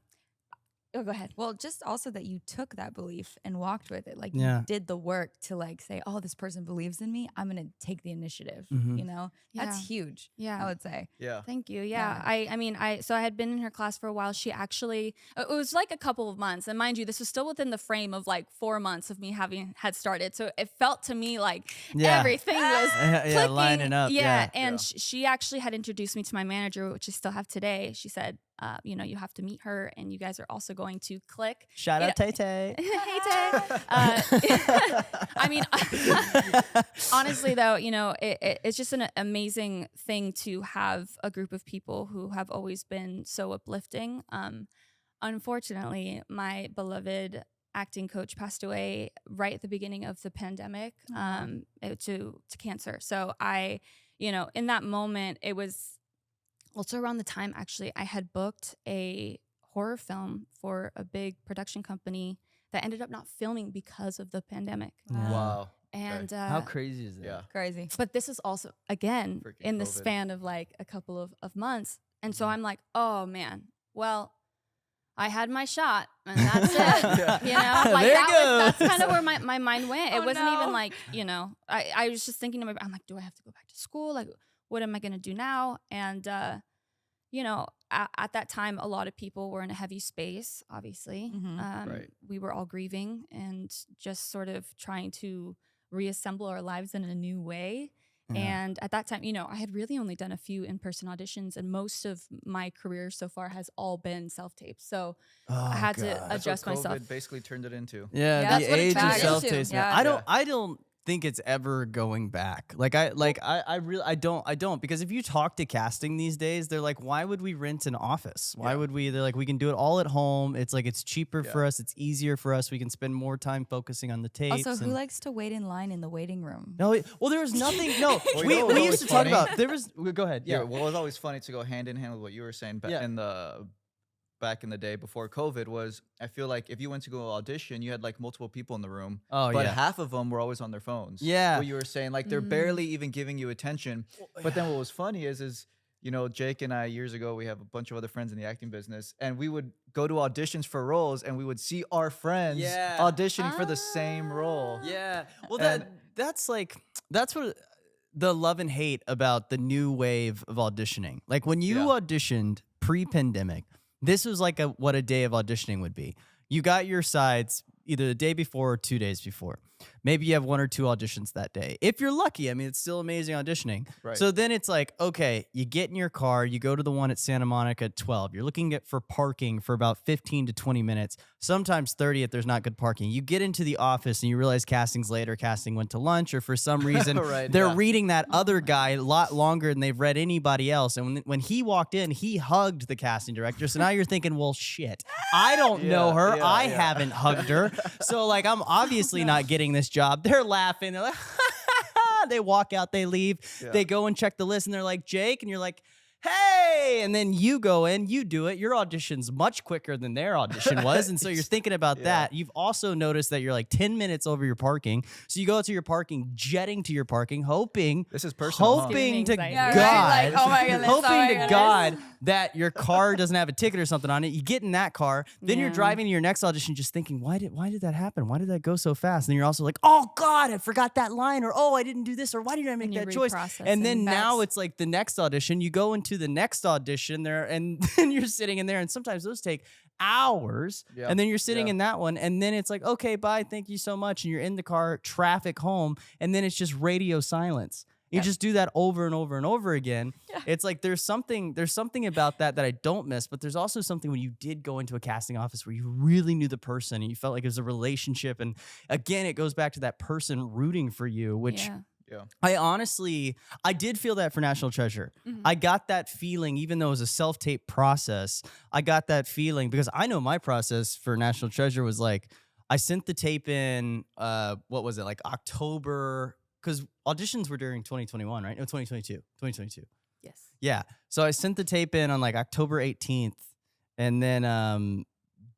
S4: oh, go ahead.
S2: Well, just also that you took that belief and walked with it. Like
S1: Yeah.
S2: you did the work to like say, oh, this person believes in me. I'm going to take the initiative.
S1: Mhm.
S2: You know, that's huge.
S4: Yeah.
S2: I would say.
S3: Yeah.
S4: Thank you. Yeah.
S2: Yeah.
S4: I mean, so I had been in her class for a while. She actually, it was like a couple of months. And mind you, this was still within the frame of like 4 months of me having had started. So it felt to me like
S1: Yeah.
S4: everything was
S1: Yeah,
S4: clicking.
S1: lining up.
S4: Yeah. And
S3: Yeah.
S4: she actually had introduced me to my manager, which I still have today. She said, you know, you have to meet her and you guys are also going to click.
S1: Shout
S4: You
S1: out
S4: know-
S1: Tay Tay.
S4: Hey, Tay. I mean, honestly, though, you know, it's just an amazing thing to have a group of people who have always been so uplifting. Unfortunately, my beloved acting coach passed away right at the beginning of the pandemic to cancer. So you know, in that moment, it was also around the time, actually, I had booked a horror film for a big production company that ended up not filming because of the pandemic.
S1: Yeah.
S3: Wow.
S4: And
S1: How crazy is that?
S3: Yeah.
S2: Crazy.
S4: but this is also, again,
S3: Freaking
S4: in the
S3: COVID.
S4: span of like a couple of months. And so I'm like, oh man, well, I had my shot and that's it.
S3: Yeah.
S4: You know, like
S1: There it
S4: that's
S1: goes.
S4: kind of where my mind went.
S2: Oh,
S4: It wasn't even
S2: no.
S4: like, you know, I was just thinking about, I'm like, do I have to go back to school? Like, what am I going to do now? And, you know, at that time, a lot of people were in a heavy space, obviously.
S2: Mhm.
S3: Right.
S4: We were all grieving and just sort of trying to reassemble our lives in a new way.
S1: Yeah.
S4: And at that time, you know, I had really only done a few in-person auditions, and most of my career so far has all been self-taped. So I had to
S1: God.
S3: That's
S4: adjust
S3: what
S4: myself.
S3: COVID basically turned it into.
S1: Yeah,
S2: Yeah, that's
S1: the
S2: what it
S1: age of
S2: turned into.
S1: self-taste.
S2: Yeah.
S1: I don't think it's ever going back. I really don't because if you talk to casting these days, they're like, why would we rent an office? Why would we? They're like, we can do it all at home. It's like it's cheaper for us. It's easier for us. We can spend more time focusing on the tapes.
S2: Also, who
S1: and-
S2: likes to wait in line in the waiting room?
S1: No, well, there was nothing. No,
S3: Well, you know what
S1: we
S3: was
S1: used to talk
S3: funny?
S1: about. There was. Go ahead.
S3: Yeah.
S1: Yeah.
S3: Well, it was always funny to go hand in hand with what you were saying. But
S1: Yeah.
S3: in the back in the day before COVID was I feel like if you went to go audition, you had like multiple people in the room.
S1: Oh,
S3: but
S1: yeah.
S3: half of them were always on their phones.
S1: Yeah.
S3: What you were saying, like they're barely even giving you attention. But then what was funny is you know, Jake and I years ago, we have a bunch of other friends in the acting business, and we would go to auditions for roles, and we would see our friends
S1: Yeah.
S3: auditioning for the same role.
S1: Yeah. Well,
S3: And-
S1: that's what the love and hate about the new wave of auditioning. Like when you auditioned pre-pandemic, this was like what a day of auditioning would be. You got your sides either the day before or 2 days before. Maybe you have 1 or 2 auditions that day. If you're lucky, I mean, it's still amazing auditioning.
S3: Right.
S1: So then it's like, okay, you get in your car, you go to the one at Santa Monica at 12. You're looking for parking for about 15 to 20 minutes, sometimes 30 if there's not good parking. You get into the office and you realize casting's late or casting went to lunch or for some reason
S3: Right,
S1: they're
S3: yeah.
S1: reading that other guy a lot longer than they've read anybody else. And when he walked in, he hugged the casting director. So now you're thinking, well, shit, I don't know her.
S3: yeah,
S1: I
S3: yeah.
S1: haven't hugged her. So like, I'm obviously not getting this job. They're laughing. They're like, they walk out, they leave.
S3: Yeah.
S1: They go and check the list and they're like, Jake, and you're like, hey, and then you go in, you do it. Your audition's much quicker than their audition was. And so you're thinking about that. You've also noticed that you're like 10 minutes over your parking. So you go out to your parking, jetting to your parking, hoping
S3: This is personal. huh?
S1: hoping to
S4: Anxiety.
S2: Yeah,
S1: God,
S2: right? Like, oh my goodness,
S1: hoping
S2: oh my
S1: to
S2: goodness.
S1: God that your car doesn't have a ticket or something on it. You get in that car, then you're
S4: Yeah.
S1: driving to your next audition, just thinking, why did that happen? Why did that go so fast? And you're also like, oh God, I forgot that line, or oh, I didn't do this, or why did I make
S4: And you
S1: that choice?
S4: reprocess
S1: And then
S4: and
S1: now
S2: that's-
S1: it's like the next audition. You go into the next audition there, and then you're sitting in there, and sometimes those take hours.
S3: Yeah.
S1: And then you're sitting
S3: Yeah.
S1: in that one, and then it's like, okay, bye, thank you so much. And you're in the car, traffic home, and then it's just radio silence. You just do that over and over and over again. It's like there's something about that I don't miss, but there's also something when you did go into a casting office where you really knew the person and you felt like it was a relationship. And again, it goes back to that person rooting for you, which
S4: Yeah.
S3: Yeah.
S1: I did feel that for National Treasure. I got that feeling, even though it was a self-tape process, I got that feeling because I know my process for National Treasure was like, I sent the tape in, what was it, like October, because auditions were during 2021, right? No, 2022.
S4: Yes.
S1: Yeah. So I sent the tape in on like October 18th and then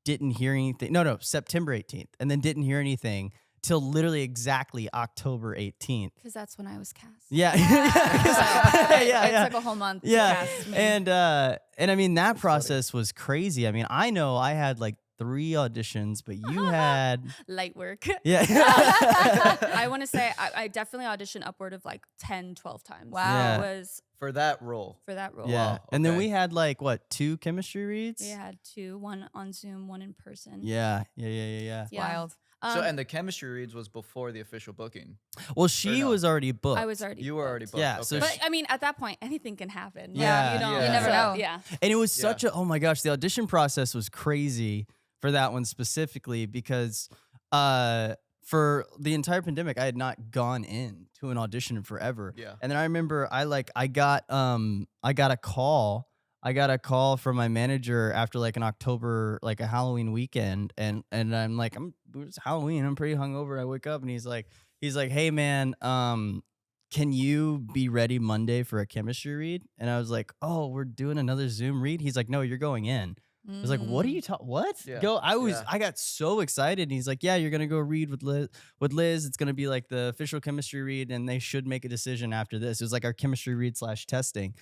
S1: didn't hear anything. No, September 18th. And then didn't hear anything till literally exactly October 18th.
S4: Because that's when I was cast.
S1: Yeah.
S4: It took a whole month to cast me.
S1: And I mean, that process was crazy. I mean, I know I had like 3 auditions, but you had,
S4: Light work.
S1: yeah.
S4: I want to say I definitely auditioned upward of like 10, 12 times.
S2: Wow.
S1: Yeah.
S4: It was
S3: For that role.
S4: for that role.
S1: Yeah.
S3: Wow,
S1: And then
S3: okay.
S1: we had like, what, 2 chemistry reads?
S4: We had 2, one on Zoom, one in person.
S1: Yeah.
S4: Yeah.
S2: Wild.
S3: So and the chemistry reads was before the official booking.
S1: Well, she
S3: no?
S1: was already booked.
S4: I was already
S3: You were already
S4: booked.
S3: booked.
S1: Yeah,
S3: Okay.
S1: so
S4: But I mean, at that point, anything can happen.
S1: Yeah.
S4: You don't.
S3: Yeah. You never
S2: know.
S4: Yeah.
S1: And it was
S3: Yeah.
S1: such a, oh my gosh, the audition process was crazy for that one specifically because for the entire pandemic, I had not gone in to an audition in forever.
S3: Yeah.
S1: And then I remember I got a call. I got a call from my manager after like an October, like a Halloween weekend. And I'm like, it's Halloween. I'm pretty hungover. I wake up and he's like, hey man, can you be ready Monday for a chemistry read? And I was like, oh, we're doing another Zoom read. He's like, no, you're going in. I was like, what are you talking? What?
S3: Yeah.
S1: Go!
S3: Yeah.
S1: I got so excited. And he's like, yeah, you're gonna go read with Liz. It's gonna be like the official chemistry read, and they should make a decision after this. It was like our chemistry read / testing,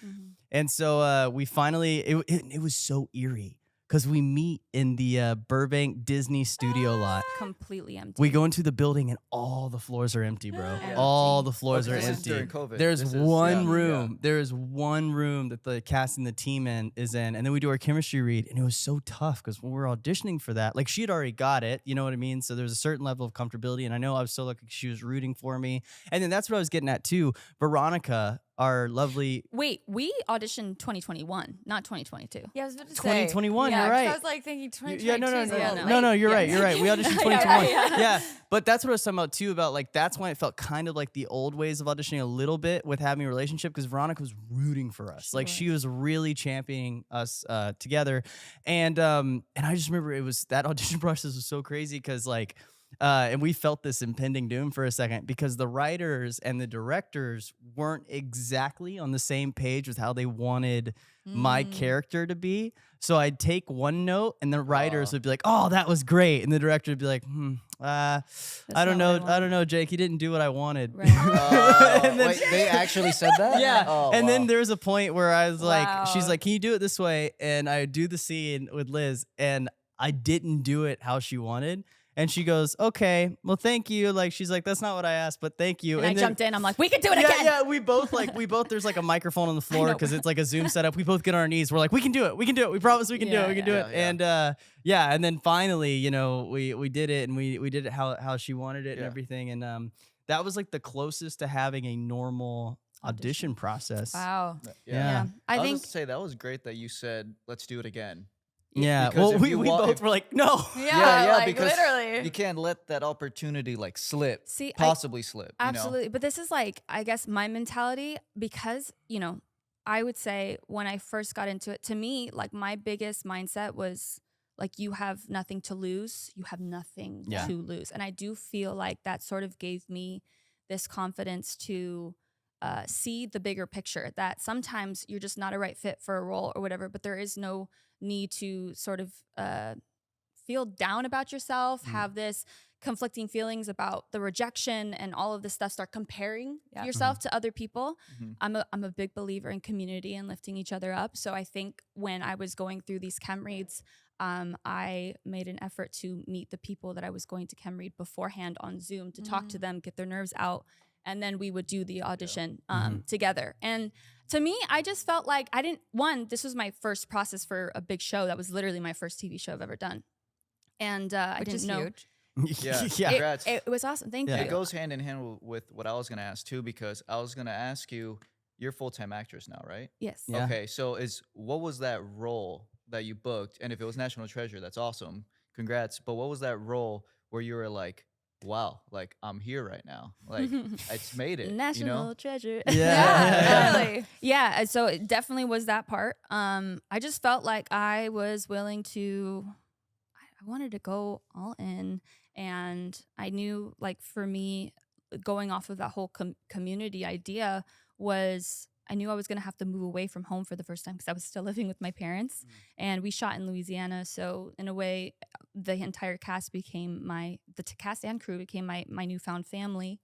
S1: and so we finally. It was so eerie because we meet in the Burbank Disney studio lot.
S4: Completely empty.
S1: We go into the building and all the floors are empty, bro.
S4: Empty.
S1: All the floors
S3: Okay,
S1: are
S3: this is
S1: empty.
S3: during COVID.
S1: There's
S3: This is-
S1: one
S3: yeah,
S1: room. There is one room that the casting the team is in, and then we do our chemistry read, and it was so tough because when we were auditioning for that, like she had already got it, you know what I mean? So there was a certain level of comfortability, and I know I was so lucky she was rooting for me, and then that's what I was getting at too. Veronica, our lovely.
S4: Wait, we auditioned 2021, not 2022.
S2: Yeah, I was about to say.
S1: 2021,
S2: yeah,
S1: you're
S2: 'cause
S1: right.
S2: I was like thinking 2022.
S1: Yeah, no,
S2: is a little
S1: no,
S2: late.
S1: you're
S4: Yeah.
S1: right. You're right. We auditioned
S4: Yeah,
S1: 2021.
S4: yeah.
S1: Yeah, but that's what I was talking about too. About like that's why it felt kind of like the old ways of auditioning a little bit with having a relationship because Veronica was rooting for us. Like she was really championing us together, and I just remember it was that audition process was so crazy because like And we felt this impending doom for a second because the writers and the directors weren't exactly on the same page with how they wanted my character to be. So I'd take one note and the writers would be like, oh, that was great. And the director would be like, I don't know. I don't know, Jake. You didn't do what I wanted.
S4: Right.
S1: And then-
S3: Wait, they actually said that?
S1: Yeah.
S3: Oh,
S1: and then
S3: wow.
S1: there was a point where I was like, she's
S2: Wow.
S1: like, can you do it this way? And I do the scene with Liz and I didn't do it how she wanted. And she goes, okay, well, thank you. Like, she's like, that's not what I asked, but thank you.
S4: And I
S1: then-
S4: jumped in. I'm like, we can do it
S1: yeah,
S4: again.
S1: yeah, we both, there's like a microphone on the floor
S4: know.
S1: because it's like a Zoom setup. We both get on our knees. We're like, we can do it. We can do it. We promise we can do
S2: Yeah,
S1: it. We can do
S3: yeah.
S1: it.
S3: Yeah,
S1: And and then finally, you know, we did it and we did it how she wanted it and
S3: Yeah.
S1: everything. And that was like the closest to having a normal audition process.
S2: Wow.
S1: Yeah.
S4: I
S3: was
S4: think
S3: just say that was great that you said, let's do it again.
S1: Yeah.
S3: Because
S1: Well,
S3: if
S1: we
S3: you
S1: both were like, no.
S2: Yeah, like
S3: because
S2: literally.
S3: you can't let that opportunity like slip,
S4: See, I-
S3: possibly slip. you know?
S4: absolutely. But this is like, I guess my mentality, because, you know, I would say when I first got into it, to me, like my biggest mindset was like, you have nothing to lose. You have nothing
S1: Yeah.
S4: to lose. And I do feel like that sort of gave me this confidence to see the bigger picture, that sometimes you're just not a right fit for a role or whatever, but there is no need to sort of feel down about yourself, have this conflicting feelings about the rejection and all of this stuff, start comparing
S2: Yeah.
S4: yourself to other people.
S3: Mhm.
S4: I'm a big believer in community and lifting each other up. So I think when I was going through these chem reads, I made an effort to meet the people that I was going to chem read beforehand on Zoom to talk to them, get their nerves out, and then we would do the audition together. And to me, I just felt like this was my first process for a big show. That was literally my first TV show I've ever done. And I
S2: Which
S4: didn't
S2: is
S4: know.
S2: huge.
S3: Yeah.
S1: Yeah.
S3: Congrats.
S4: It was awesome. Thank
S1: Yeah.
S4: you.
S3: It goes hand in hand with what I was going to ask too, because I was going to ask you, you're a full-time actress now, right?
S4: Yes.
S1: Yeah.
S3: Okay, so what was that role that you booked? And if it was National Treasure, that's awesome. Congrats. But what was that role where you were like, wow, like I'm here right now. Like it's made it.
S4: National
S3: You know?
S4: treasure.
S1: Yeah.
S2: Really.
S4: Yeah, and so it definitely was that part. I just felt like I was willing to, I wanted to go all in. And I knew, like, for me, going off of that whole community idea was, I knew I was going to have to move away from home for the first time because I was still living with my parents. And we shot in Louisiana. So in a way, the entire cast became the cast and crew became my newfound family.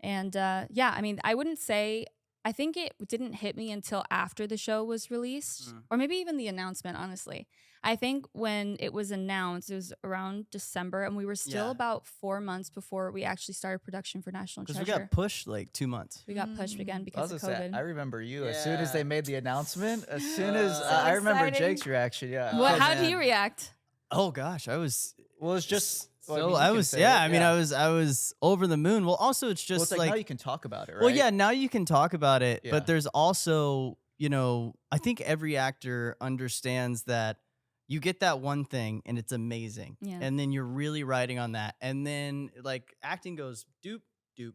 S4: And yeah, I mean, I wouldn't say, I think it didn't hit me until after the show was released, or maybe even the announcement, honestly. I think when it was announced, it was around December, and we were still
S1: Yeah.
S4: about 4 months before we actually started production for National
S1: Because
S4: Treasure.
S1: we got pushed like 2 months.
S4: We got pushed again
S3: I
S4: because
S3: was
S4: of
S3: gonna say,
S4: COVID.
S3: I remember you as soon as
S1: Yeah.
S3: they made the announcement. As soon as
S2: So
S3: I remember
S2: exciting.
S3: Jake's reaction. Yeah.
S4: What?
S1: Oh,
S4: How did
S1: man.
S4: you react?
S1: Oh gosh, I was
S3: Well, it's just. well,
S1: so
S3: you
S1: I
S3: can
S1: was
S3: say
S1: yeah.
S3: it,
S1: I mean, I was over the moon. Well, also it's
S3: Well,
S1: just
S3: it's like, now you can talk about it, right?
S1: well, yeah. Now you can talk about it,
S3: Yeah.
S1: but there's also I think every actor understands that you get that one thing and it's amazing,
S4: Yeah.
S1: and then you're really riding on that, and then like acting goes doop doop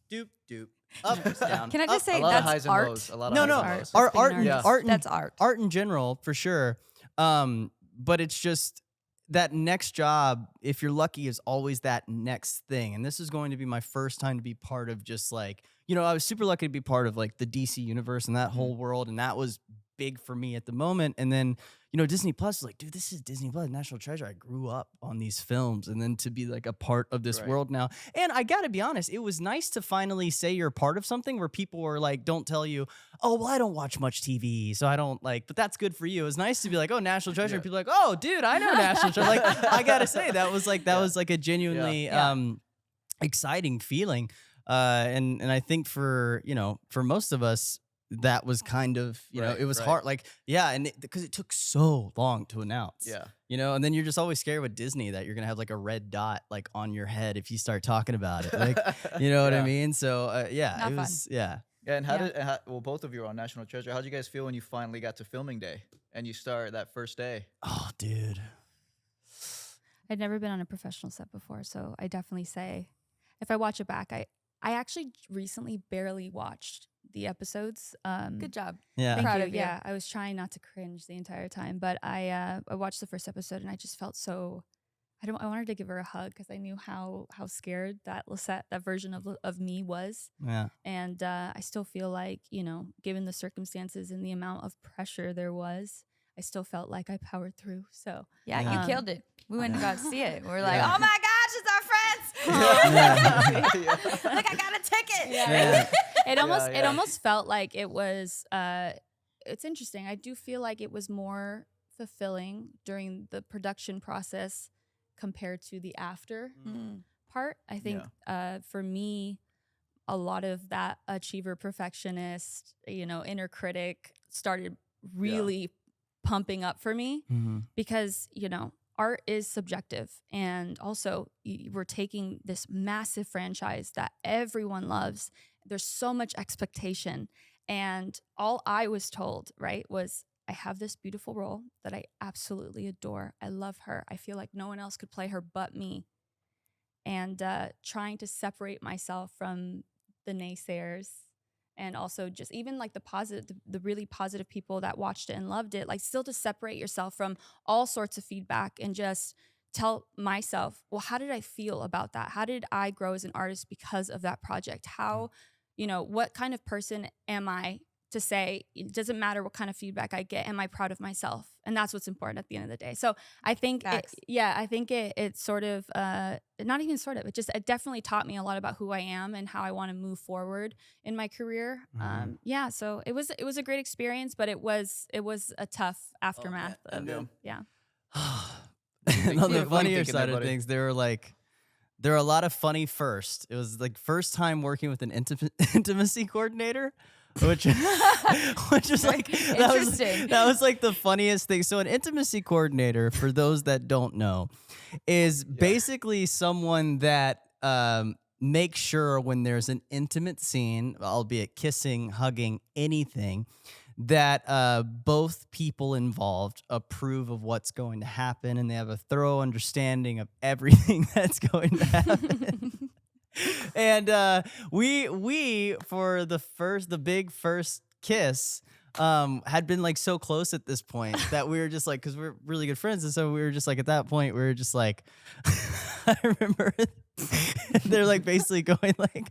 S1: doop doop up down.
S2: Can I just
S1: up,
S2: say
S3: A lot of
S2: that's
S3: highs and
S2: art?
S3: lows. A lot of
S1: no,
S3: highs
S1: no,
S3: and
S4: art.
S3: lows.
S1: art,
S4: being
S1: art,
S4: an
S1: and-
S3: artist.
S1: art, and-
S2: That's art.
S1: art in general for sure. But it's just that next job, if you're lucky, is always that next thing. And this is going to be my first time to be part of just like, I was super lucky to be part of like the DC universe and that whole world. And that was big for me at the moment. And then, Disney Plus is like, dude, this is Disney Plus, National Treasure. I grew up on these films, and then to be like a part of this
S3: Right.
S1: world now. And I gotta be honest, it was nice to finally say you're a part of something where people were like, don't tell you, oh, well, I don't watch much TV, so I don't like, but that's good for you. It was nice to be like, oh, National Treasure.
S3: Yeah.
S1: And people are like, oh, dude, I know National Treasure. Like, I gotta say, that was like, a genuinely exciting feeling. And I think for most of us, that was kind of,
S3: Right,
S1: it was
S3: right.
S1: hard. Like, yeah. And because it took so long to announce,
S3: Yeah.
S1: and then you're just always scared with Disney that you're going to have like a red dot like on your head if you start talking about it. Like, you know what I
S3: Yeah.
S1: mean? So yeah,
S2: Not
S1: it
S2: fun.
S1: was, yeah.
S3: Yeah, and
S2: Yeah.
S3: well, both of you are on National Treasure. How did you guys feel when you finally got to filming day and you start that first day?
S1: Oh, dude.
S4: I'd never been on a professional set before, so I definitely say, if I watch it back, I actually recently barely watched the episodes.
S2: Good job.
S1: Yeah.
S4: Thank
S2: Proud
S4: you.
S2: of you.
S4: Yeah, I was trying not to cringe the entire time, but I watched the first episode and I just felt so, I wanted to give her a hug because I knew how scared that Lisette, that version of me was.
S1: Yeah.
S4: And I still feel like, you know, given the circumstances and the amount of pressure there was, I still felt like I powered through. So
S2: Yeah,
S1: Yeah.
S2: you killed it. We went and got to see it. We're like,
S3: Yeah.
S2: oh my gosh, it's our friends.
S3: Yeah.
S2: Like, I got a ticket.
S1: Yeah.
S4: it almost felt like it was it's interesting. I do feel like it was more fulfilling during the production process compared to the after
S2: Mm.
S4: part. I think for me, a lot of that achiever, perfectionist, you know, inner critic started really pumping up for me because, you know, art is subjective. And also we're taking this massive franchise that everyone loves. There's so much expectation. And all I was told, right, was I have this beautiful role that I absolutely adore. I love her. I feel like no one else could play her but me. And trying to separate myself from the naysayers and also just even like the really positive people that watched it and loved it, like still to separate yourself from all sorts of feedback and just tell myself, well, how did I feel about that? How did I grow as an artist because of that project? How, you know, what kind of person am I to say, it doesn't matter what kind of feedback I get, am I proud of myself? And that's what's important at the end of the day. So I think, it sort of, not even sort of, it definitely taught me a lot about who I am and how I want to move forward in my career. So it was a great experience, but it was a tough aftermath of it. Yeah.
S1: And on the
S3: What are you
S1: funnier
S3: thinking
S1: side
S3: there,
S1: of
S3: buddy?
S1: things, there were a lot of funny first. It was like first time working with an intimacy coordinator, which is like
S2: Interesting.
S1: that was like the funniest thing. So an intimacy coordinator, for those that don't know, is basically someone that makes sure when there's an intimate scene, albeit kissing, hugging, anything, that both people involved approve of what's going to happen and they have a thorough understanding of everything that's going to happen. And we for the big first kiss had been like so close at this point that we were just like, because we're really good friends, and so we were just like at that point we were just like I remember they're like basically going like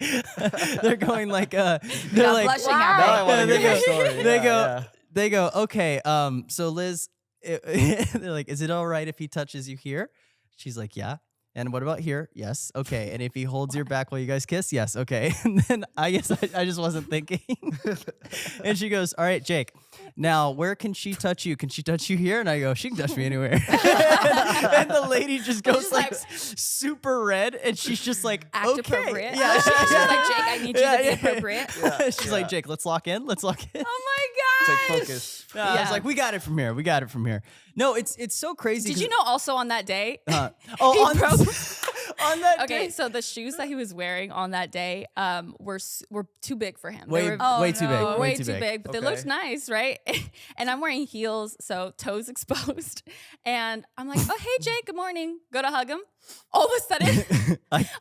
S1: they're going like they're
S2: Not
S1: like
S2: blushing
S3: Now
S2: at
S3: I
S2: me.
S3: want to
S1: they
S3: hear your
S1: go-
S3: story.
S1: they
S3: Yeah,
S1: go
S3: yeah.
S1: they go, okay, so Liz, they're like, is it all right if he touches you here? She's like, yeah. And what about here? Yes. Okay. And if he holds your back while you guys kiss? Yes. Okay. And then I guess I just wasn't thinking. And she goes, all right, Jake, now where can she touch you? Can she touch you here? And I go, she can touch me anywhere. And the lady just goes
S4: just
S1: like
S4: like-
S1: super red. And she's just like,
S4: Act
S1: okay.
S4: appropriate.
S1: Yeah.
S4: She's just like, Jake, I need you to be appropriate.
S1: She's like, Jake, let's lock in. Let's lock in.
S2: Oh my
S3: It's
S2: gosh.
S3: like focus.
S1: I was
S4: Yeah.
S1: like, we got it from here. We got it from here. No, it's so crazy.
S4: Did
S1: 'cause-
S4: you know also on that day?
S1: on that
S4: Okay,
S1: day.
S4: so the shoes that he was wearing on that day were too big for him.
S1: Way,
S4: They were
S1: way too big.
S2: no.
S1: Way
S4: way
S1: too
S4: too
S1: big.
S4: big, but they
S3: Okay.
S4: looked nice, right? And I'm wearing heels, so toes exposed. And I'm like, oh, hey, Jake, good morning. Go to hug him. All of a sudden,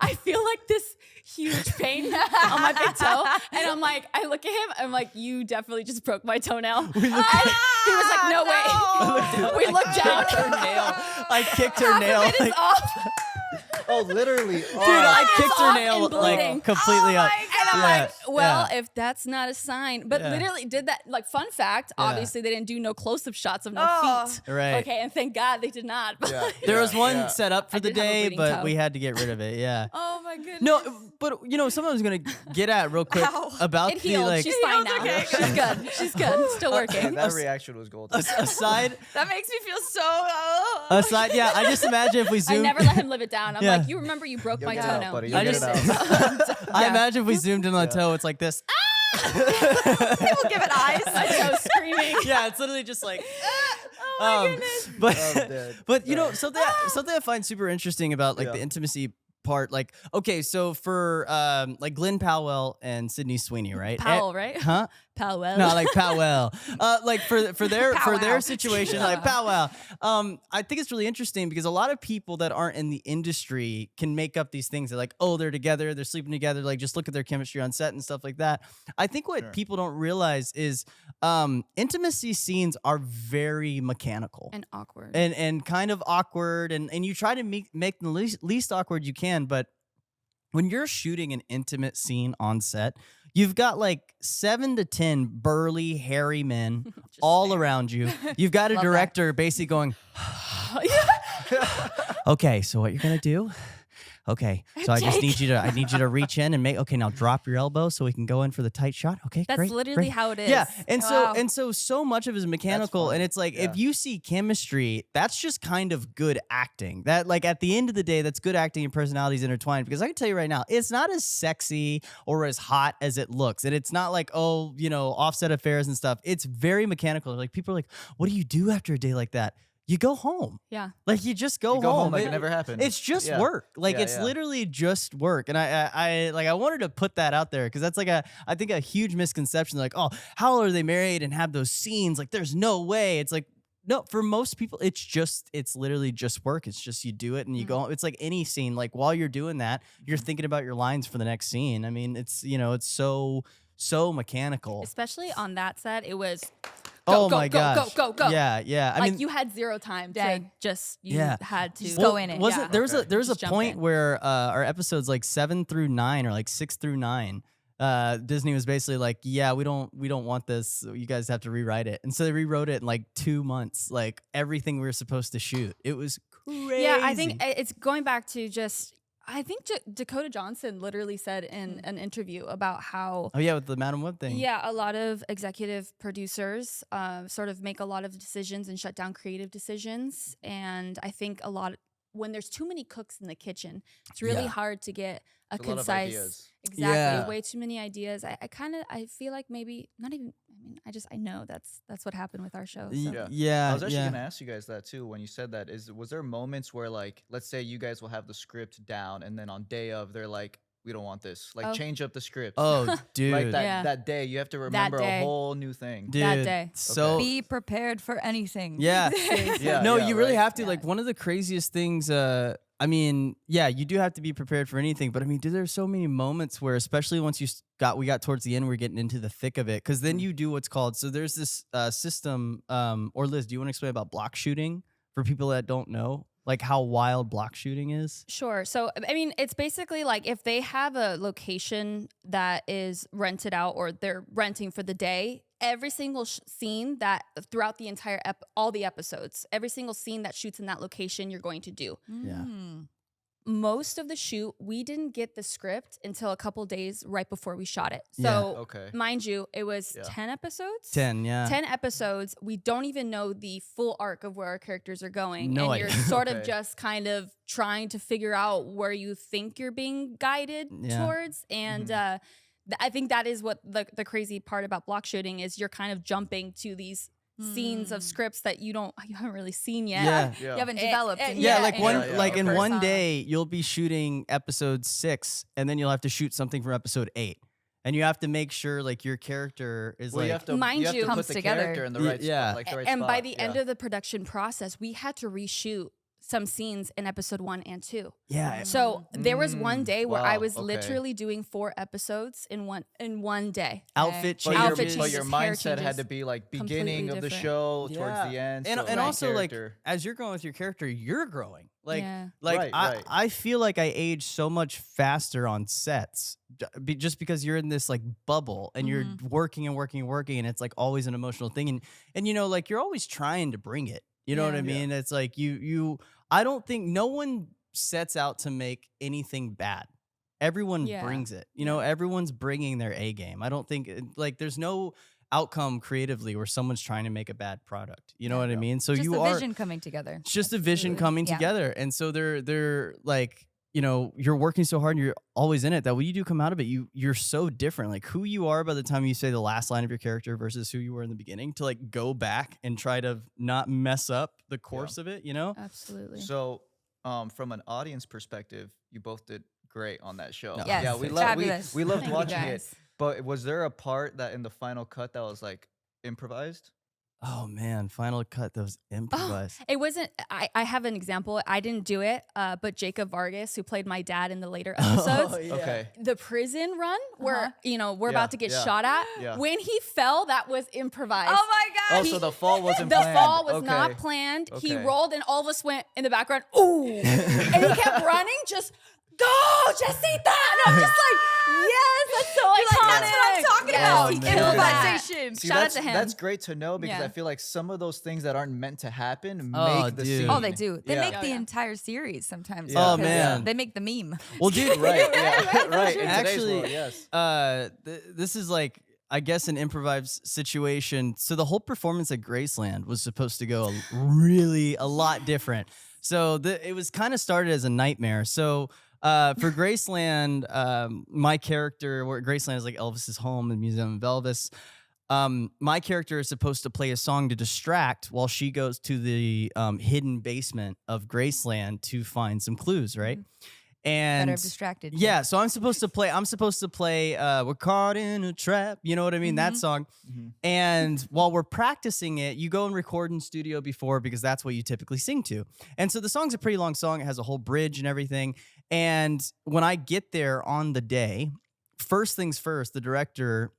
S4: I feel like this huge pain on my big toe. And I'm like, I look at him, I'm like, you definitely just broke my toenail. And he was like, no way. We looked down.
S1: Kicked her nail. I kicked her nail.
S4: It is
S1: Like,
S4: off.
S3: Oh, literally.
S1: dude, I
S4: It's
S1: kicked her
S4: off
S1: nail
S4: and bleeding.
S1: like completely up.
S4: And I'm
S1: Yeah,
S4: like, well,
S1: yeah.
S4: if that's not a sign, but
S1: Yeah.
S4: literally did that. Like, fun fact,
S1: Yeah.
S4: obviously they didn't do no close-up shots of no
S2: Oh.
S4: feet.
S1: Right.
S4: Okay, and thank God they did not.
S3: Yeah.
S1: There was one set up for
S4: I
S1: the
S4: did have a
S1: day,
S4: bleeding
S1: but
S4: toe.
S1: we had to get rid of it. Yeah.
S2: Oh my goodness.
S1: No, but you know, something I was gonna get at real quick
S2: Ow.
S1: about
S4: It
S1: the
S4: healed.
S1: like
S4: She's fine now.
S2: okay.
S4: She's good. She's good. Still working.
S3: That reaction was golden.
S1: aside.
S2: That makes me feel so.
S1: Aside, yeah. I just imagine if we
S4: I
S1: zoomed.
S4: never let him live it down. I'm
S1: Yeah.
S4: like, you remember you broke
S3: You'll
S4: my
S3: get it out,
S4: toenail.
S3: buddy.
S4: You
S3: You'll
S1: I
S3: get
S1: just-
S3: it out.
S1: I imagine if we zoomed in on the toe, it's like this.
S2: People give it eyes.
S4: My toe screaming.
S1: Yeah, it's literally just like.
S2: Oh my goodness.
S1: But
S3: I'm dead.
S1: but you know something I find super interesting about like
S3: Yeah.
S1: the intimacy part. Like, okay, so for like Glenn Powell and Sydney Sweeney, right?
S4: Powell, right?
S1: Huh?
S4: Powell.
S1: No, like Powell. Like for their
S2: Powwow.
S1: situation, like Powwow. I think it's really interesting because a lot of people that aren't in the industry can make up these things. They're like, oh, they're together, they're sleeping together. Like, just look at their chemistry on set and stuff like that. I think what
S3: Sure.
S1: people don't realize is intimacy scenes are very mechanical
S4: And awkward.
S1: and kind of awkward, and you try to make the least awkward you can, but when you're shooting an intimate scene on set, you've got like 7 to 10 burly, hairy men
S4: Just
S1: all
S4: staring.
S1: around you. You've got a
S2: Love that.
S1: director basically going, okay, so what you're gonna do? Okay, so I just need you to reach in and make. Okay, now drop your elbow so we can go in for the tight shot. Okay,
S4: That's
S1: great,
S4: literally
S1: great.
S4: how it is.
S1: Yeah, and
S2: Wow.
S1: so much of it is mechanical, and
S3: funny.
S1: it's like
S3: Yeah.
S1: if you see chemistry, that's just kind of good acting. That like at the end of the day, that's good acting and personalities intertwined. Because I can tell you right now, it's not as sexy or as hot as it looks, and it's not like offset affairs and stuff. It's very mechanical. Like people are like, what do you do after a day like that? You go home.
S4: Yeah.
S1: Like you just go
S3: You go home like
S1: It-
S3: it never happened.
S1: It's just
S3: Yeah.
S1: work. Like
S3: Yeah,
S1: it's
S3: yeah.
S1: literally just work. And I wanted to put that out there because that's like I think a huge misconception. Like, oh, how are they married and have those scenes? Like, there's no way. It's like, no, for most people, it's literally just work. It's just you do it and you go. It's like any scene. Like while you're doing that, you're thinking about your lines for the next scene. I mean, it's it's so mechanical.
S4: Especially on that set, it was
S1: Oh
S4: go,
S1: my
S4: go,
S1: gosh.
S4: go, go, go.
S1: Yeah, yeah. I
S4: like
S1: mean,
S4: you had zero time to
S2: Dang.
S4: just
S1: Yeah.
S4: had to
S2: Just go in it.
S1: Wasn't
S4: Yeah.
S1: there was
S3: Okay.
S1: there was a
S4: Just jump
S1: point
S4: in.
S1: where our episodes like 7 through 9 or like 6 through 9, Disney was basically like, yeah, we don't want this. You guys have to rewrite it, and so they rewrote it in like 2 months, like everything we were supposed to shoot. It was crazy.
S4: Yeah, I think it's going back to just. I think Dakota Johnson literally said in an interview about how.
S1: Oh yeah, with the Madam Web thing.
S4: Yeah, a lot of executive producers sort of make a lot of decisions and shut down creative decisions. And I think when there's too many cooks in the kitchen, it's really
S1: Yeah.
S4: hard to get a
S3: It's a lot of
S4: concise.
S3: ideas.
S4: Exactly,
S1: Yeah.
S4: way too many ideas. I feel like maybe not even. I mean, I know that's what happened with our show. So.
S3: Yeah.
S1: Yeah,
S3: I was actually
S1: yeah.
S3: gonna ask you guys that too when you said that. Was there moments where like, let's say you guys will have the script down and then on day of they're like, we don't want this. Like
S4: Oh.
S3: change up the script.
S1: Oh, dude.
S3: Like that
S4: Yeah.
S3: that day you have to remember a
S4: day.
S3: whole new thing.
S1: Dude,
S4: That day.
S1: So
S2: Be prepared for anything.
S1: yeah.
S3: Yeah,
S1: No,
S3: yeah,
S1: you really
S3: right.
S1: have to. Like one of the craziest things. I mean, yeah, you do have to be prepared for anything. But I mean, dude, there's so many moments where, especially once we got towards the end, we're getting into the thick of it. Because then you do what's called. So there's this system. Or Liz, do you want to explain about block shooting for people that don't know, like how wild block shooting is?
S4: Sure. So, I mean, it's basically like if they have a location that is rented out or they're renting for the day, every single scene that throughout the entire all the episodes, every single scene that shoots in that location, you're going to do.
S1: Yeah.
S2: Mm.
S4: Most of the shoot, we didn't get the script until a couple days right before we shot it.
S1: Yeah.
S4: So,
S3: Okay.
S4: mind you, it was
S3: Yeah.
S4: 10 episodes.
S1: 10, yeah.
S4: 10 episodes. We don't even know the full arc of where our characters are going.
S1: No
S4: and you're
S1: idea.
S4: sort of
S3: Okay.
S4: just kind of trying to figure out where you think you're being guided
S1: Yeah.
S4: towards. And I think that is what the crazy part about block shooting is you're kind of jumping to these scenes of scripts that you haven't really seen yet.
S1: Yeah.
S3: Yeah.
S2: You haven't
S4: Eh,
S2: developed.
S4: eh,
S2: in
S1: Yeah,
S2: yet.
S1: like
S4: and
S1: one,
S3: Yeah, yeah,
S1: like
S3: of
S1: in
S3: course.
S1: one day, you'll be shooting episode 6, and then you'll have to shoot something for episode 8, and you have to make sure like your character is
S3: Well,
S1: like,
S3: you have to
S4: Mind
S3: you have
S4: you-
S3: to put
S2: Comes
S3: the
S2: together.
S3: character in the
S1: Y-
S3: right
S1: yeah.
S3: spot, like the right
S4: And by
S3: spot.
S4: the end of the production process, we had to reshoot some scenes in episode 1 and 2.
S1: yeah,
S4: So there was one day where I
S3: Wow,
S4: was
S3: okay.
S4: literally doing 4 episodes in one day.
S1: outfit
S3: But
S1: changes.
S3: your, but your
S4: changes, hair
S3: mindset had
S4: changes,
S3: to be like
S4: completely
S3: beginning of the
S4: different.
S3: show
S1: Yeah.
S3: towards the end.
S1: and
S3: so
S1: and
S3: main
S1: also like
S3: character.
S1: as you're growing with your character, you're growing. Like
S4: Yeah.
S3: Right,
S1: I
S3: right.
S1: I feel like I age so much faster on sets just because you're in this like bubble and you're working and working and working, and it's like always an emotional thing, and like you're always trying to bring it. You know what I
S2: Yeah.
S1: mean? It's like you I don't think no one sets out to make anything bad. Everyone
S4: Yeah.
S1: brings it. You know, everyone's bringing their A game. I don't think like there's no outcome creatively where someone's trying to make a bad product. You know what I mean? So
S2: Just
S1: you
S2: the
S1: are
S2: vision coming together.
S1: it's just a vision
S4: Absolutely.
S1: coming
S2: Yeah.
S1: together. And so they're like, you're working so hard and you're always in it that when you do come out of it, you're so different. Like who you are by the time you say the last line of your character versus who you were in the beginning, to like go back and try to not mess up the course of it,
S4: Absolutely.
S3: So from an audience perspective, you both did great on that show.
S1: No,
S2: Yes,
S3: yeah,
S2: fabulous.
S3: we loved
S4: Thank you,
S3: watching it.
S4: guys.
S3: But was there a part that in the final cut that was like improvised?
S1: Oh man, final cut that was improvised.
S4: It wasn't. I have an example. I didn't do it, but Jacob Vargas, who played my dad in the later episodes,
S3: Okay.
S4: the prison run where we're
S3: Yeah,
S4: about to get
S3: yeah.
S4: shot at.
S3: Yeah.
S4: When he fell, that was improvised.
S2: Oh my
S3: Oh,
S2: god.
S3: so the fall wasn't
S4: The
S3: planned.
S4: fall was
S3: Okay.
S4: not planned. He
S3: Okay.
S4: rolled, and all of us went in the background. Ooh, and he kept running. Just go, Jessita. And I'm just like, yes, that's so
S2: You're
S4: iconic.
S2: like, that's what I'm talking
S4: Yes,
S2: about.
S4: he
S1: man.
S4: killed that.
S2: Improvisation.
S3: See,
S4: Shout out
S3: that's,
S4: to him.
S3: That's great to know because
S4: Yeah.
S3: I feel like some of those things that aren't meant to happen
S1: Oh,
S3: make the
S1: dude.
S3: scene.
S2: Oh, they do. They
S3: Yeah.
S2: make
S4: Oh,
S2: the
S4: yeah.
S2: entire series sometimes.
S3: Yeah.
S1: Oh,
S2: because
S1: man.
S2: They make the meme.
S1: Well, dude,
S3: Right, yeah, right. In today's
S1: Actually,
S3: world, yes.
S1: this is like, I guess, an improvised situation. So the whole performance at Graceland was supposed to go a lot different. So it was kind of started as a nightmare. So for Graceland, my character, where Graceland is like Elvis's home, the Museum of Elvis. My character is supposed to play a song to distract while she goes to the hidden basement of Graceland to find some clues, right? And
S2: Better have distracted.
S1: yeah, so I'm supposed to play We're Caught in a Trap, you know what I mean? That song.
S3: Mhm.
S1: And while we're practicing it, you go and record in studio before because that's what you typically sing to. And so the song's a pretty long song. It has a whole bridge and everything. And when I get there on the day, first things first, the director,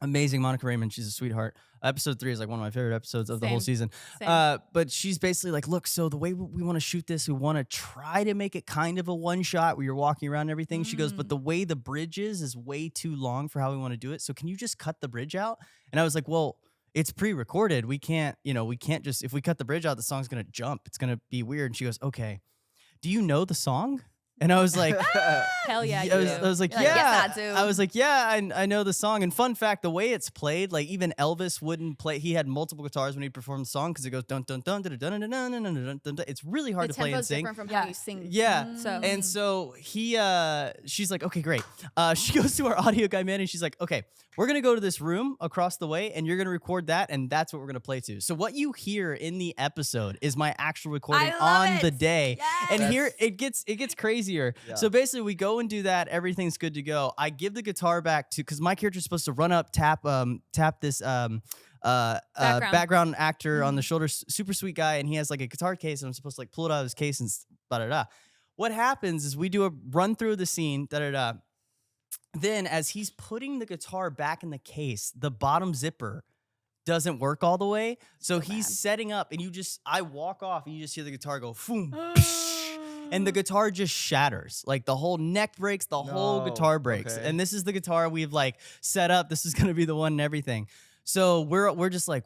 S1: amazing Monica Raymond, she's a sweetheart. Episode 3 is like one of my favorite episodes of the whole
S4: Same.
S1: season.
S4: Same.
S1: But she's basically like, look, so the way we want to shoot this, we want to try to make it kind of a one shot where you're walking around and everything. She goes, but the way the bridge is way too long for how we want to do it. So can you just cut the bridge out? And I was like, well, it's pre-recorded. We can't just, if we cut the bridge out, the song's going to jump. It's going to be weird. And she goes, okay, do you know the song? And I was like,
S4: Hell yeah,
S1: I was,
S4: you
S1: I was like,
S2: You're like,
S1: yeah.
S2: "Yes, I do."
S1: I was like, yeah, I know the song. And fun fact, the way it's played, like even Elvis wouldn't play. He had multiple guitars when he performed the song because it goes dun dun dun dun dun dun dun dun dun dun dun. It's really hard
S4: the
S1: to play and
S4: tempo's
S1: sing.
S4: different from
S2: Yeah.
S4: how you sing.
S1: Yeah.
S4: So
S1: And so she's like, okay, great. She goes to our audio guy man and she's like, okay, we're gonna go to this room across the way and you're gonna record that and that's what we're gonna play to. So what you hear in the episode is my actual recording
S2: love
S1: on the
S2: it.
S1: day.
S2: Yes.
S1: And here
S3: That's-
S1: it gets crazier.
S3: Yeah.
S1: So basically we go and do that, everything's good to go. I give the guitar back to because my character's supposed to run up, tap this background actor on the shoulder, super sweet guy, and he has like a guitar case, and I'm supposed to like pull it out of his case and da da da. What happens is we do a run through the scene, da da da. Then as he's putting the guitar back in the case, the bottom zipper doesn't work all the way. So he's
S4: bad.
S1: setting up, and I walk off, and you just hear the guitar go boom, and the guitar just shatters. Like the whole neck breaks, the whole
S3: No,
S1: guitar breaks.
S3: okay.
S1: And this is the guitar we've like set up. This is gonna be the one and everything. So we're just like,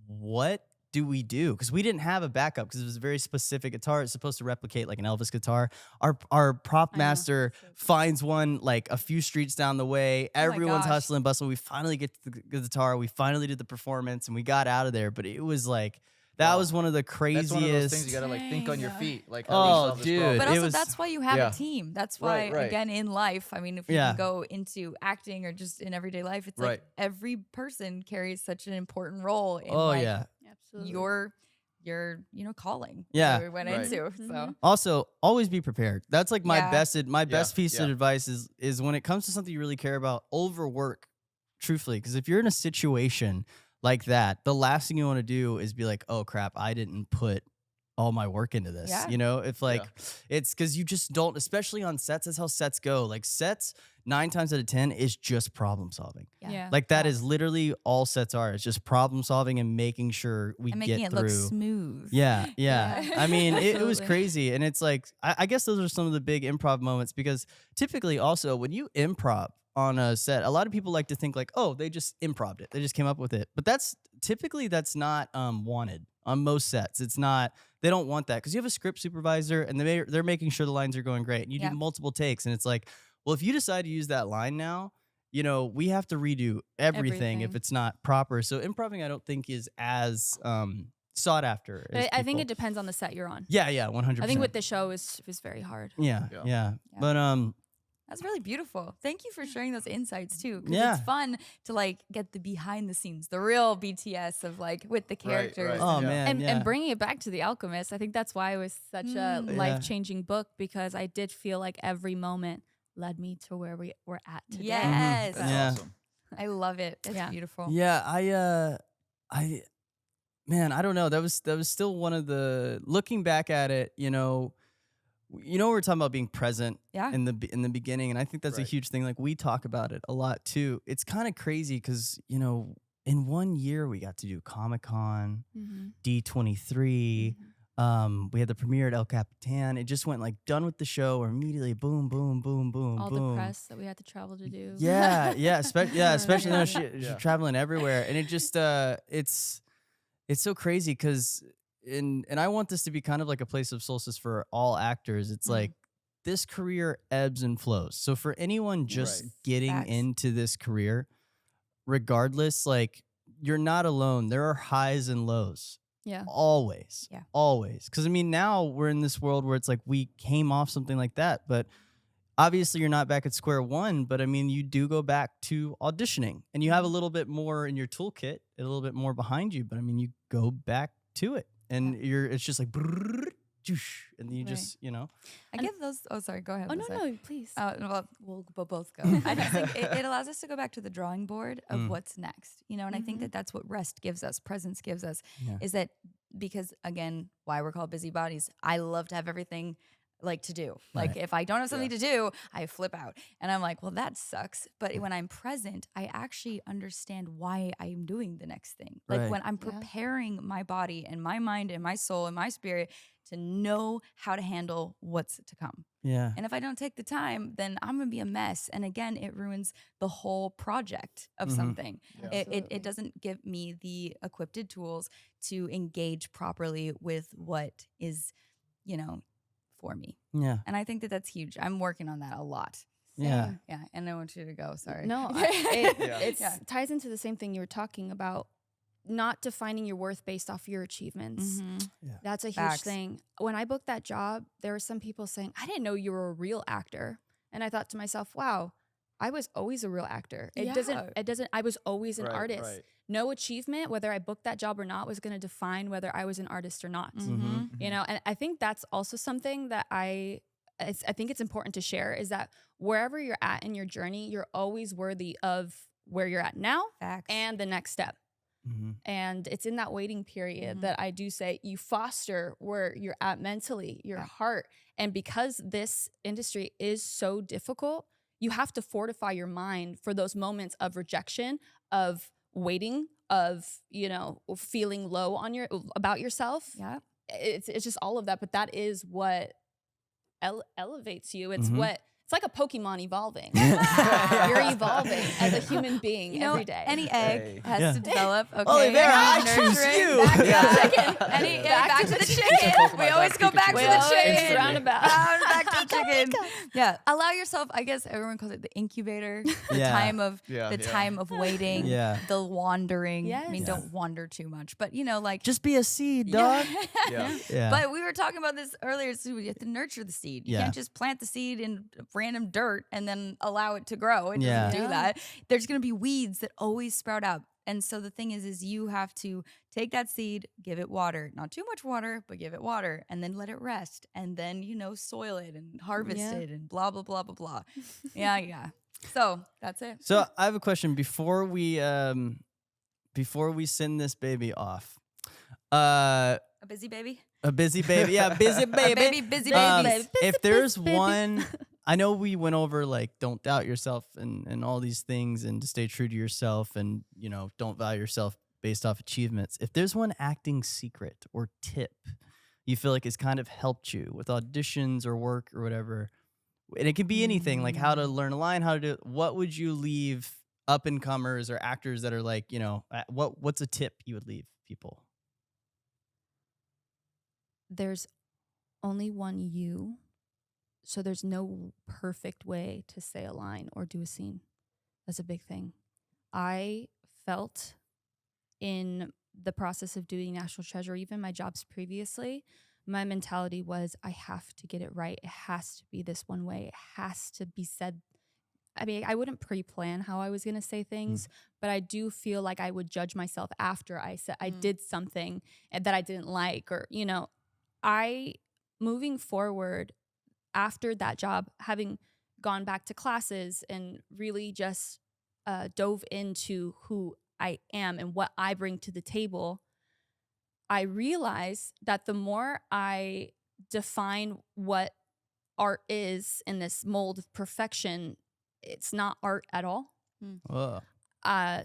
S1: what do we do? Because we didn't have a backup because it was a very specific guitar. It's supposed to replicate like an Elvis guitar. Our prop
S4: I know.
S1: master finds one like a few streets down the way.
S2: Oh my
S1: Everyone's
S2: gosh.
S1: hustling, bustling. We finally get to the guitar. We finally did the performance and we got out of there. But it was like, that
S3: Wow.
S1: was one of the craziest.
S3: That's one of those things you gotta like think on your
S2: Dang.
S3: feet. Like,
S1: Oh,
S3: how do you solve this
S1: dude.
S3: problem?
S2: But
S1: It
S2: also,
S1: was-
S2: that's why you have
S3: Yeah.
S2: a team. That's why,
S3: Right.
S2: again, in life, I mean, if you
S1: Yeah.
S2: can go into acting or just in everyday life, it's
S3: Right.
S2: like every person carries such an important role in
S1: Oh
S2: like,
S1: yeah.
S4: absolutely.
S2: your calling.
S1: Yeah.
S2: that we went
S3: Right.
S2: into. So
S4: Mhm.
S1: Also, always be prepared. That's like my
S2: Yeah.
S1: best piece of
S3: yeah.
S1: advice is when it comes to something you really care about, overwork truthfully. Because if you're in a situation like that, the last thing you want to do is be like, oh crap, I didn't put all my work into this.
S2: Yeah.
S1: You know, if like
S3: Yeah.
S1: it's because you just don't, especially on sets, that's how sets go. Like sets 9 times out of 10 is just problem solving.
S2: yeah,
S1: Like that
S2: Yeah.
S1: is literally all sets are. It's just problem solving and making sure we
S2: and
S1: get
S2: making it
S1: through.
S2: look smooth.
S1: Yeah, yeah.
S2: Yeah.
S1: I mean, it was
S4: Absolutely.
S1: crazy. And it's like, I guess those are some of the big improv moments because typically also when you improv on a set, a lot of people like to think like, oh, they just improved it. They just came up with it. But that's not wanted on most sets. It's not, they don't want that because you have a script supervisor and they're making sure the lines are going great. And you
S2: Yeah.
S1: do multiple takes and it's like, well, if you decide to use that line now, you know, we have to redo everything if
S4: Everything.
S1: it's not proper. So improving, I don't think is as sought after.
S4: But
S1: as
S4: I think
S1: people.
S4: it depends on the set you're on.
S1: Yeah, 100%.
S4: I think with the show is very hard.
S1: yeah,
S3: Yeah.
S1: yeah,
S2: Yeah.
S1: But
S2: That's really beautiful. Thank you for sharing those insights too. Because
S1: Yeah.
S2: it's fun to like get the behind the scenes, the real BTS of like with the
S3: Right,
S2: characters.
S3: right.
S1: Oh
S3: Yeah.
S1: man,
S4: And bringing it back to The Alchemist, I think that's why it was such a
S2: Mm.
S4: life-changing book, because I did feel like every moment led me to where we were at today.
S2: Yes.
S3: That's
S1: Yeah.
S3: awesome.
S2: I love it. It's
S4: Yeah.
S2: beautiful.
S1: Yeah, man, I don't know. That was still one of the, looking back at it, we're talking about being present
S2: Yeah.
S1: in the beginning, and I think that's a
S3: Right.
S1: huge thing. Like, we talk about it a lot too. It's kind of crazy because in 1 year we got to do Comic-Con,
S4: Mm-hmm.
S1: D23. We had the premiere at El Capitan. It just went like, done with the show, or immediately boom, boom, boom, boom,
S4: All
S1: boom.
S4: the press that we had to travel to do.
S1: Yeah, especially now she's
S3: Yeah.
S1: traveling everywhere, and it just it's so crazy because and I want this to be kind of like a place of solstice for all actors. It's like, this career ebbs and flows. So for anyone just
S3: Right.
S1: getting
S2: Facts.
S1: into this career, regardless, like, you're not alone. There are highs and lows.
S4: Yeah.
S1: Always.
S2: Yeah.
S1: Always. Because I mean, now we're in this world where it's like, we came off something like that, but obviously you're not back at square one. But I mean, you do go back to auditioning, and you have a little bit more in your toolkit, a little bit more behind you. But I mean, you go back to it, and it's just like, brrrr, joosh, and you
S2: Right.
S1: just,
S2: I give those. Oh, sorry. Go ahead.
S4: Oh, no,
S2: Lisette.
S4: no, please.
S2: Well, we'll both go. I just think it allows us to go back to the drawing board of what's next, and I think that that's what rest gives us, presence gives us,
S1: Yeah.
S2: is that, because again, why we're called busybodies. I love to have everything like to do. Like,
S1: Right.
S2: if I don't have something to do, I flip out, and I'm like, well, that sucks. But when I'm present, I actually understand why I'm doing the next thing. Like,
S1: Right.
S2: when I'm
S4: Yeah.
S2: preparing my body and my mind and my soul and my spirit to know how to handle what's to come.
S1: yeah.
S2: And if I don't take the time, then I'm gonna be a mess. And again, it ruins the whole project of something.
S3: Yeah.
S2: It doesn't give me the equipped tools to engage properly with what is, for me.
S1: Yeah.
S2: And I think that that's huge. I'm working on that a lot.
S1: Yeah.
S4: Same.
S2: Yeah. And I want you to go. Sorry.
S4: No,
S3: Yeah.
S4: it
S2: Yeah.
S4: ties into the same thing you were talking about, not defining your worth based off your achievements.
S2: Mhm.
S4: That's a huge
S2: Facts.
S4: thing. When I booked that job, there were some people saying, I didn't know you were a real actor. And I thought to myself, wow, I was always a real actor.
S2: Yeah.
S4: I was always an
S3: Right,
S4: artist.
S3: right.
S4: No achievement, whether I booked that job or not, was going to define whether I was an artist or not.
S2: Mhm.
S4: And I think that's also something that I think it's important to share, is that wherever you're at in your journey, you're always worthy of where you're at now
S2: Facts.
S4: and the next step. And it's in that waiting period that I do say you foster where you're at mentally, your heart. And because this industry is so difficult, you have to fortify your mind for those moments of rejection, of waiting, of, feeling low about yourself.
S2: Yeah.
S4: It's just all of that. But that is what elevates you. It's it's like a Pokemon evolving. You're evolving as a human being every day.
S2: Any egg
S3: Hey.
S2: has
S1: Yeah.
S2: to develop. Okay.
S1: Olivera, I choose
S2: Nurturing,
S1: you.
S2: Back to
S1: Yeah.
S2: the chicken. Back to the chicken.
S3: Pokemon,
S2: We always
S3: back
S2: go
S3: to
S2: back to
S3: Pikachu.
S2: the
S3: We always
S2: chicken.
S4: roundabout.
S2: Back to the chicken. Yeah. Allow yourself, I guess everyone calls it the incubator. The
S1: Yeah.
S2: time of
S3: Yeah,
S2: the
S3: yeah.
S2: time of waiting.
S1: Yeah.
S2: The wandering. I mean,
S4: Yes.
S2: don't wander too much. But like
S1: Just be a seed,
S2: yeah.
S1: dog.
S3: Yeah.
S1: Yeah.
S2: But we were talking about this earlier, so you have to nurture the seed. You
S1: Yeah.
S2: can't just plant the seed in random dirt and then allow it to grow. It
S1: Yeah.
S2: doesn't do
S4: Yeah.
S2: that. There's going to be weeds that always sprout up. And so the thing is you have to take that seed, give it water, not too much water, but give it water, and then let it rest, and then soil it and harvest
S4: Yeah.
S2: it and blah blah blah blah blah. Yeah. So that's it.
S1: So I have a question before we send this baby off.
S2: A busy baby.
S1: A busy baby. Yeah, busy baby.
S2: Busy
S1: Um,
S2: babies.
S1: if there's one, I know we went over like, don't doubt yourself and all these things, and to stay true to yourself, and don't value yourself based off achievements. If there's one acting secret or tip you feel like has kind of helped you with auditions or work or whatever, and it could be anything, like how to learn a line, how to do it, what would you leave up and comers or actors that are like, what's a tip you would leave people?
S4: There's only one you, so there's no perfect way to say a line or do a scene. That's a big thing. I felt in the process of doing National Treasure, even my jobs previously, my mentality was, I have to get it right. It has to be this one way. It has to be said. I mean, I wouldn't pre-plan how I was going to say things, but I do feel like I would judge myself after I said I did something that I didn't like, or, you know, moving forward after that job, having gone back to classes and really just dove into who I am and what I bring to the table, I realize that the more I define what art is in this mold of perfection, it's not art at all.
S1: Whoa.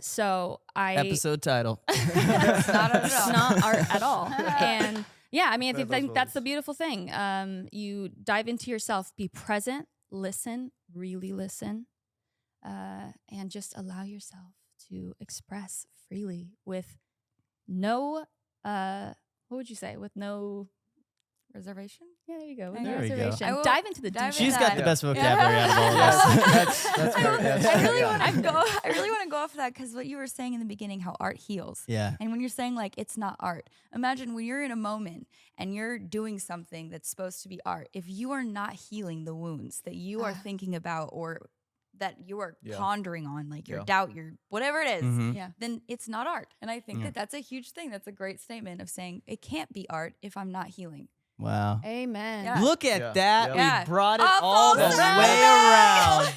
S4: So
S1: Episode title.
S2: It's not art at
S4: it's
S2: all.
S4: not art at all. And yeah, I mean, I think
S3: Those
S4: that's the
S3: words.
S4: beautiful thing. You dive into yourself, be present, listen, really listen, and just allow yourself to express freely with no, what would you say? With no,
S2: Reservation?
S4: yeah, there you go. With
S2: There
S4: no
S1: we go.
S4: reservation.
S2: I will
S4: dive into the
S2: dive
S4: deep.
S2: in
S1: She's
S2: that.
S1: got the best
S2: Yeah.
S1: vocabulary out of all of us.
S3: That's very, that's
S2: I
S3: fair,
S2: really
S3: yeah.
S2: want to go. I really want to go off of that because what you were saying in the beginning, how art heals.
S1: Yeah.
S2: And when you're saying like it's not art, imagine when you're in a moment and you're doing something that's supposed to be art. If you are not healing the wounds that you are thinking about or that you are
S3: Yeah.
S2: pondering on, like your
S3: Yeah.
S2: doubt, your whatever it is,
S1: Mhm.
S4: Yeah.
S2: then it's not art. And I think
S1: Yeah.
S2: that that's a huge thing. That's a great statement of saying it can't be art if I'm not healing.
S1: Wow.
S4: Amen.
S2: Yeah.
S1: Look at
S3: Yeah.
S1: that.
S3: Yeah.
S2: Yeah.
S1: We brought it
S2: Oh,
S1: all the
S2: full
S1: way
S2: circle.
S1: around.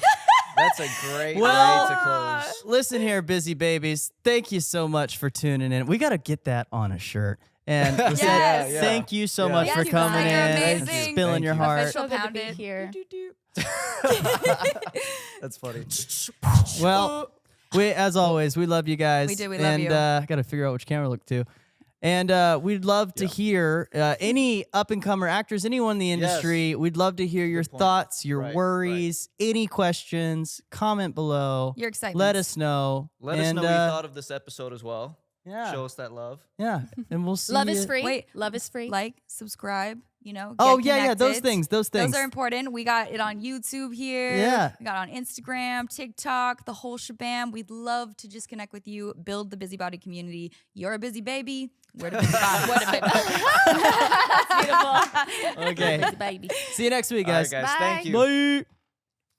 S3: That's a great
S1: Well-
S3: way to close.
S1: Listen here, busy babies. Thank you so much for tuning in. We got to get that on a shirt. And Lisette,
S2: Yes.
S3: Yeah.
S1: thank you so
S3: Yeah.
S1: much
S2: Yes,
S1: for
S2: you
S1: coming
S2: guys
S1: in,
S2: are
S1: and
S2: amazing.
S1: spilling
S3: Thank
S1: your
S3: you.
S1: heart.
S2: Official
S4: So good to be
S2: pounded.
S4: here.
S3: That's funny.
S1: Well, as always, we love you guys.
S2: We do, we love
S1: and,
S2: you.
S1: I got to figure out which camera to look to. And we'd love to hear any up-and-comer actors, anyone in the industry. We'd love to hear your
S3: Good point.
S1: thoughts, your
S3: Right, right.
S1: worries, any questions. Comment below.
S2: Your excitement.
S1: Let us know.
S3: Let us
S1: And,
S3: know what you thought of this episode as well.
S1: Yeah.
S3: Show us that love.
S1: Yeah. And we'll see
S4: Love
S1: you.
S4: is free.
S2: Wait,
S4: Love is free.
S2: Like, subscribe, you know.
S1: Oh,
S2: get
S1: yeah, those
S2: connected.
S1: things. Those
S2: Those are important. We got it on YouTube here.
S1: Yeah.
S2: We got it on Instagram, TikTok, the whole shebang. We'd love to just connect with you, build the busybody community. You're a busy baby. We're the busybody. What a baby.
S4: That's beautiful.
S1: Okay.
S4: Baby.
S1: See you next week,
S3: All right,
S1: guys.
S3: guys. Thank
S4: Bye.
S3: you.
S1: Bye.